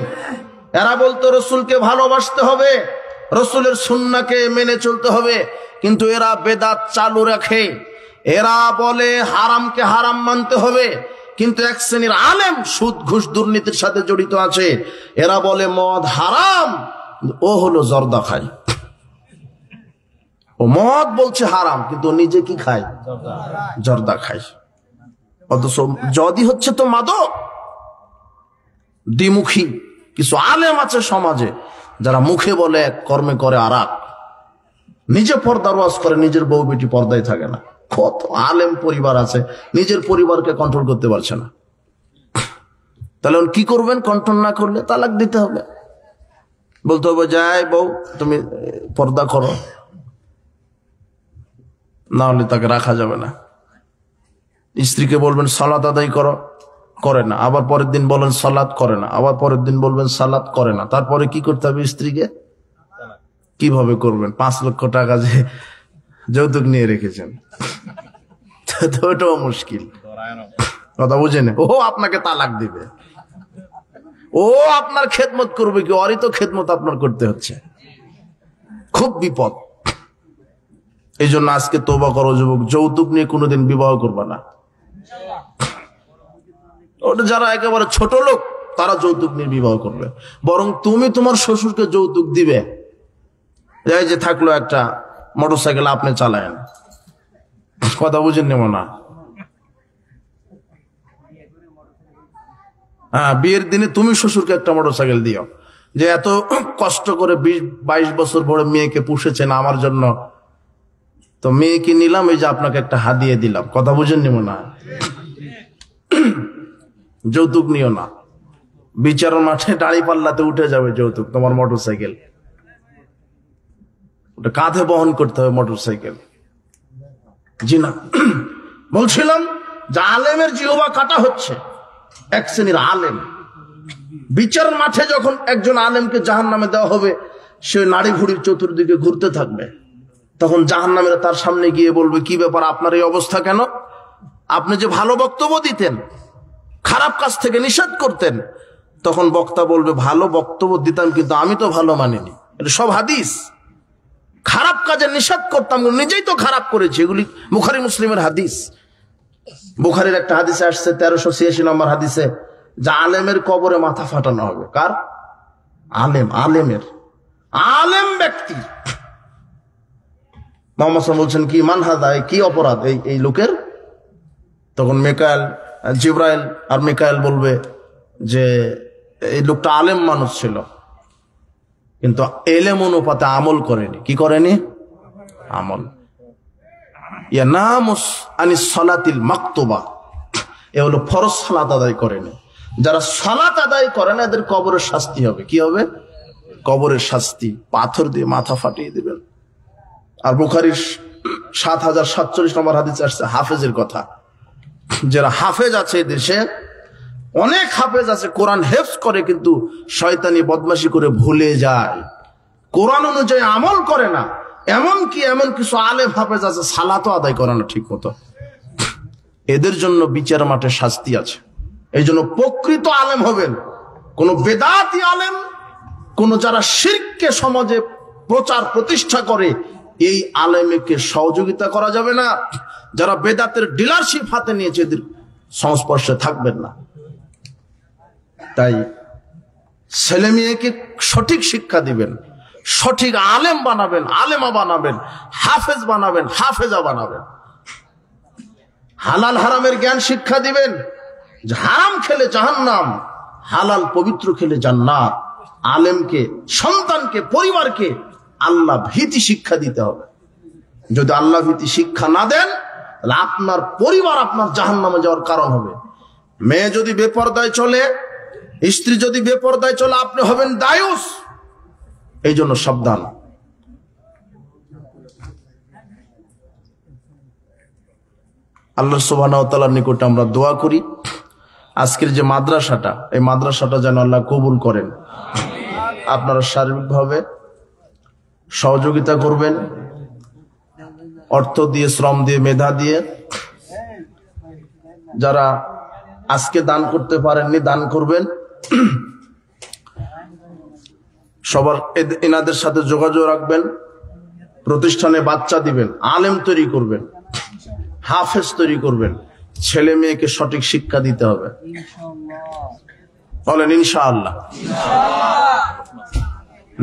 এরা বলতো রাসূলকে ভালোবাসতে হবে, রাসূলের সুন্নাহকে মেনে চলতে হবে, কিন্তু এরা বেদাত চালু রাখে। এরা বলে হারামকে হারাম মানতে হবে, কিন্তু এক শ্রেণীর আলেম সুদ ঘুষ দুর্নীতির সাথে জড়িত আছে। এরা বলে মদ হারাম, ও হলো জর্দা খায়। ও মদ বলছে হারাম, কিন্তু নিজে কি খায়? জর্দা খায়। অথচ যদি হচ্ছে তো মাদক। দ্বিমুখী কিছু আলেম আছে সমাজে, যারা মুখে বলে এক, কর্মে করে আর এক। নিজে পর্দার ওয়াজ করে, নিজের বউ বেটি পর্দায় থাকে না। কত আলেম পরিবার আছে নিজের পরিবারকে কন্ট্রোল করতে পারছে না। তাহলে কি করবেন? কন্ট্রোল না করলে তালাক দিতে হবে। বলতে হবে, যাই বউ তুমি পর্দা করো, না হলে তাকে রাখা যাবে না। স্ত্রীকে বলবেন সালাত আদায় করো, করে না। আবার পরের দিন বলেন সালাত, করে না। আবার পরের দিন বলবেন সালাত, করে না। তারপরে কি করতে হবে? স্ত্রীকে কিভাবে করবেন? 5 লক্ষ টাকা যে যৌতুক নিয়ে রেখেছেন, ওটাও মুশকিল। কথা বুঝেন? ও আপনাকে তালাক দিবে, ও আপনার খেদমত করবে কি? ওরই তো খেদমত আপনার করতে হচ্ছে। খুব বিপদ। এই জন্য আজকে তওবা করো যুবক, যৌতুক নিয়ে কোনোদিন বিবাহ করবা না। ওটা যারা একেবারে ছোট লোক, তারা যৌতুক নিয়ে বিবাহ করবে। বরং তুমি তোমার শ্বশুরকে যৌতুক দিবে। এই যে থাকলো একটা মোটরসাইকেল, আপনি চালায়েন। কথা বুঝেন নেব না? হ্যাঁ, বিয়ের দিনে তুমি শ্বশুরকে একটা মোটরসাইকেল দিও, যে এত কষ্ট করে 20-22 বছর পরে মেয়েকে পুষেছেন আমার জন্য, তো মেয়েকে নিলাম, এই যে আপনাকে একটা হাদিয়ে দিলাম। কথা বুঝেন নেব না? যৌতুক নিও না। বিচারের মাঠে দাড়ি পাল্লাতে উঠে যাবে যৌতুক, তোমার মোটরসাইকেল। ওটা কাঁধে বহন করতে হবে মোটরসাইকেল। জি না, বলছিলাম যে আলেমের জিহ্বা কাটা হচ্ছে। এক শ্রেণীর আলেম, বিচারের মাঠে যখন একজন আলেমকে জাহান্নামে দেওয়া হবে, সে নাড়ি ঘুড়ির চতুর্দিকে ঘুরতে থাকবে। তখন জাহান্নামীরা তার সামনে গিয়ে বলবে, কি ব্যাপার, আপনার এই অবস্থা কেন? আপনি যে ভালো বক্তব্য দিতেন, খারাপ কাজ থেকে নিষেধ করতেন। তখন বক্তা বলবে, ভালো বক্তব্য দিতাম কিন্তু আমি তো ভালো মানিনি। এটা সব হাদিস। খারাপ কাজে নিষেধ করতাম, নিজেই তো খারাপ করেছি। এগুলি বুখারী মুসলিমের হাদিস। বুখারীর একটা হাদিসে আসছে, 1386 নম্বর হাদিসে, যে আলেমের কবরে মাথা ফাটানো হবে। কার? আলেমের। আলেম ব্যক্তি। মোহাম্মদ সাল্লাল্লাহু আলাইহি ওয়াসাল্লাম বলছেন কি মানহাদা, কি অপরাধ এই লোকের? তখন মিকাইল, জিবরাইল আর মিকাইল বলবে যে এই লোকটা আলেম মানুষ ছিল, কিন্তু এলেম অনুপাতে আমল করেনি। কি করেনি? আমল। ইয়ানামুস আনিস সালাতিল মাকতুবা, এ হলো ফরজ সালাত আদায় করেনি। যারা সালাত আদায় করে না এদের কবরের শাস্তি হবে। কি হবে? কবরের শাস্তি, পাথর দিয়ে মাথা ফাটিয়ে দিবেন। আর বুখারীর ৭০৪৭ নম্বর হাদিসে আসছে হাফেজের কথা। যারা হাফেজ আছে দেশে, অনেক হাফেজ আছে কোরআন হেফজ করে কিন্তু শয়তানি বদমাশি করে ভুলে যায়, কোরআন অনুযায়ী আমল করে না। এমন কিছু আলেম হাফেজ আছে সালাতও আদায় করে না ঠিক মতো। এদের জন্য বিচার মাঠে শাস্তি আছে। এই জন্য প্রকৃত আলেম হবেন, কোন বেদাতি আলেম, কোন যারা শিরককে সমাজে প্রচার প্রতিষ্ঠা করে এই আলেমকে সহযোগিতা করা যাবে না। যারা বেদাতের ডিলারশিপ হাতে নিয়েছে এদের সংস্পর্শে থাকবেন না। তাই ছেলে মেয়েকে সঠিক শিক্ষা দিবেন, সঠিক আলেম বানাবেন, আলেমা বানাবেন, হাফেজ বানাবেন, হাফেজা বানাবেন। হালাল হারামের জ্ঞান শিক্ষা দিবেন। হারাম খেলে জাহান্নাম, হালাল পবিত্র খেলে জান্নাত। আলেমকে, সন্তানকে, পরিবারকে আল্লাহ ভীতি শিক্ষা দিতে হবে। যদি আল্লাহ ভীতি শিক্ষা না দেন তাহলে আপনার পরিবার আপনার জাহান্নামে যাওয়ার কারণ হবে। মেয়ে যদি বেপরদায় চলে, স্ত্রী যদি বেপরদায় চলে, আপনি হবেন দায়ুস। এই জন্য সাবধান। আল্লাহ সুবহানাহু ওয়া তাআলার নিকটে আমরা দোয়া করি আজকের যে মাদ্রাসাটা, এই মাদ্রাসাটা যেন আল্লাহ কবুল করেন। আপনারা শারীরিকভাবে সহযোগিতা করবেন, অর্থ দিয়ে, শ্রম দিয়ে, মেধা দিয়ে। যারা আজকে দান করতে পারেননি দান করবেন। সবার এনাদের সাথে যোগাযোগ রাখবেন। প্রতিষ্ঠানে বাচ্চা দিবেন, আলেম তৈরি করবেন, হাফেজ তৈরি করবেন। ছেলে মেয়েকে সঠিক শিক্ষা দিতে হবে। বলেন ইনশাআল্লাহ।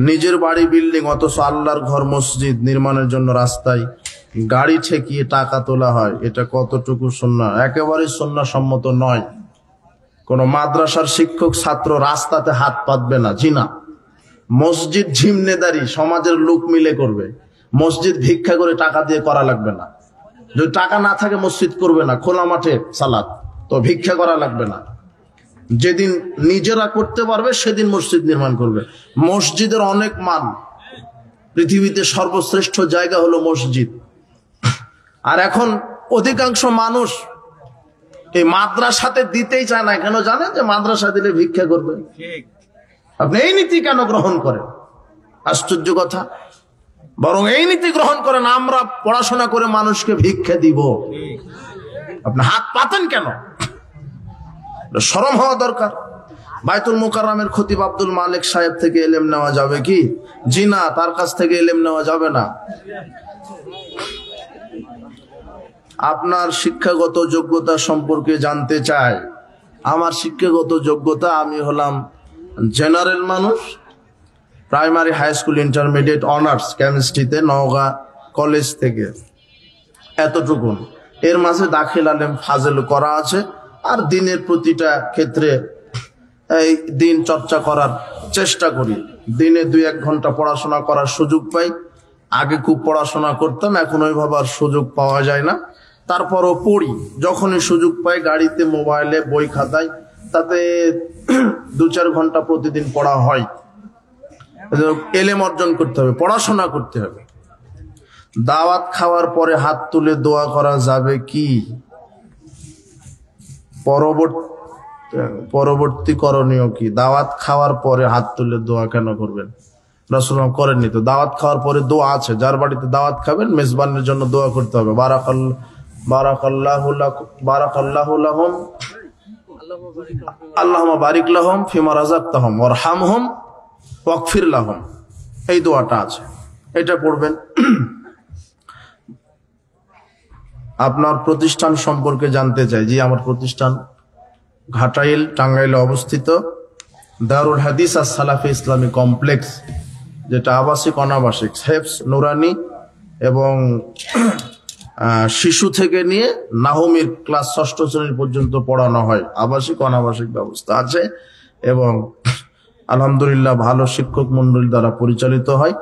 নিজের বাড়ি বিল্ডিং, অথচ আল্লাহর ঘর মসজিদ নির্মাণের জন্য রাস্তায় গাড়ি ঠেকিয়ে টাকা তোলা হয়, এটা কতটুকু সুন্নাহ? একেবারে সুন্নাহসম্মত নয়। কোন মাদ্রাসার শিক্ষক ছাত্র রাস্তাতে হাত পাতবে না, জিনা। মসজিদ জিম্মেদারি সমাজের লোক মিলে করবে। মসজিদ ভিক্ষা করে টাকা দিয়ে করা লাগবে না। যদি টাকা না থাকে মসজিদ করবে না, খোলা মাঠে সালাত, তো ভিক্ষা করা লাগবে না। যেদিন নিজেরা করতে পারবে সেদিন মসজিদ নির্মাণ করবে। মসজিদের অনেক মান, পৃথিবীতে সর্বশ্রেষ্ঠ জায়গা হলো মসজিদ। আর এখন অধিকাংশ মানুষ এই মাদ্রাসাতে দিতেই চায় না। কেন জানেন? যে মাদ্রাসা দিলে ভিক্ষা করবে। আপনি এই নীতি কেন গ্রহণ করেন? আশ্চর্য কথা। বরং এই নীতি গ্রহণ করেন আমরা পড়াশোনা করে মানুষকে ভিক্ষা দিব। আপনি হাত পাতেন কেন? শরম হওয়া দরকার। বাইতুল মুকাররমের খতিব আব্দুল মালিক সাহেব থেকে ইলম নেওয়া যাবে কি? জি না, তার কাছ থেকে ইলম নেওয়া যাবে না। আপনার শিক্ষাগত যোগ্যতা সম্পর্কে জানতে চাই। আমার শিক্ষাগত যোগ্যতা, আমি হলাম জেনারেল মানুষ, primary, high school, intermediate honours কেমিস্ট্রিতে নওগাঁ কলেজ থেকে, এতটুকুন। এর মাঝে দাখিল আলেম ফাজেল করা আছে। আর দিনের প্রতিটা ক্ষেত্রে এই দিন চর্চা করার চেষ্টা করি। দিনে 2-1 ঘন্টা পড়াশোনা করার সুযোগ পাই। আগে খুব পড়াশোনা করতাম, এখন ওইভাবে আর সুযোগ পাওয়া যায় না। তারপরও পড়ি, যখনই সুযোগ পাই গাড়িতে, মোবাইলে, বই খাতায়, তাতে 2-4 ঘন্টা প্রতিদিন পড়া হয়। এলেম অর্জন করতে হবে, পড়াশোনা করতে হবে। দাওয়াত খাওয়ার পরে হাত তুলে দোয়া করা যাবে কি? পরবর্তী করণীয় কি? দাওয়াত খাওয়ার পরে হাত তুলে দোয়া কেন করবেন? রাসূলুল্লাহ করেননি তো। দাওয়াত খাওয়ার পরে দোয়া আছে। যার বাড়িতে দাওয়াত খাবেন মেজবানের জন্য দোয়া করতে হবে। বারাকাল্লাহু লাহুম, আল্লাহুম্মা বারিক লাহুম ফিমা রাযাকতাহুম ওয়ারহামহুম ওয়াগফির লাহুম, এই দোয়াটা আছে, এটা পড়বেন। আপনার প্রতিষ্ঠান সম্পর্কে জানতে চাই। জি, আমার প্রতিষ্ঠান ঘাটাইল, টাঙ্গাইলে অবস্থিত দারুল হাদিস আর সালাফি ইসলামী কমপ্লেক্স। যেটা আবাসিক অনাবাসিক হেফস নুরানি এবং শিশু থেকে নিয়ে নাহমির ক্লাস 6ষ্ঠ শ্রেণী পর্যন্ত পড়ানো হয়, আবাসিক অনাবাসিক ব্যবস্থা আছে এবং আলহামদুলিল্লাহ ভালো শিক্ষক মন্ডলী দ্বারা পরিচালিত হয়।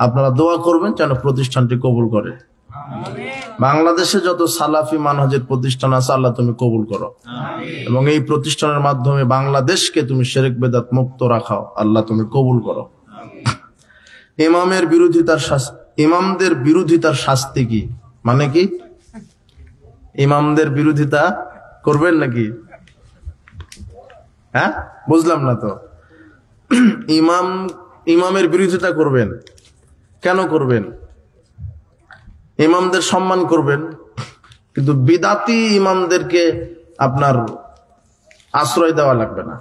আপনারা দোয়া করবেন যেন প্রতিষ্ঠানটি কবুল করে। বাংলাদেশে যত সালাফি মানহাজের প্রতিষ্ঠান আছে আল্লাহ তুমি কবুল করো এবং এই প্রতিষ্ঠানের মাধ্যমে বাংলাদেশকে তুমি শিরক বেদাত মুক্ত রাখাও, আল্লাহ তুমি কবুল করো। ইমামদের বিরোধিতার শাস্তি কি? মানে কি ইমামদের বিরোধিতা করবেন নাকি? হ্যাঁ, বুঝলাম না তো। ইমামের বিরোধিতা করবেন কেন? করবেন ইমামদের সম্মান করবেন, কিন্তু বিদাতি ইমামদেরকে আপনার আশ্রয় দেওয়া লাগবে না।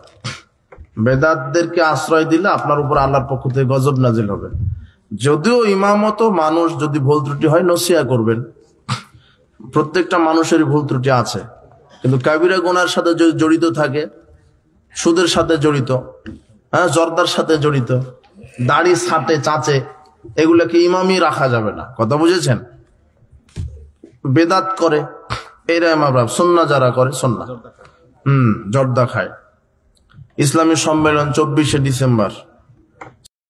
বেদাতদেরকে আশ্রয় দিলে আপনার উপর আল্লাহর পক্ষ থেকে গজব নাজিল হবে। যদিও ইমামত মানুষ যদি ভুল ত্রুটি হয় নসিহা করবেন, প্রত্যেকটা মানুষেরই ভুল ত্রুটি আছে, কিন্তু কাবিরা গুনার সাথে যদি জড়িত থাকে, সুদের সাথে জড়িত, হ্যাঁ জর্দার সাথে জড়িত, দাড়ি ছাটে চাচে, এগুলাকে ইমামই রাখা যাবে না। কথা বুঝেছেন? বেদাত করে এরা ইমাম, সুন্নাহ যারা করে সুন্নাহ, জর্দা খায়। ইসলামী সম্মেলন 24শে ডিসেম্বর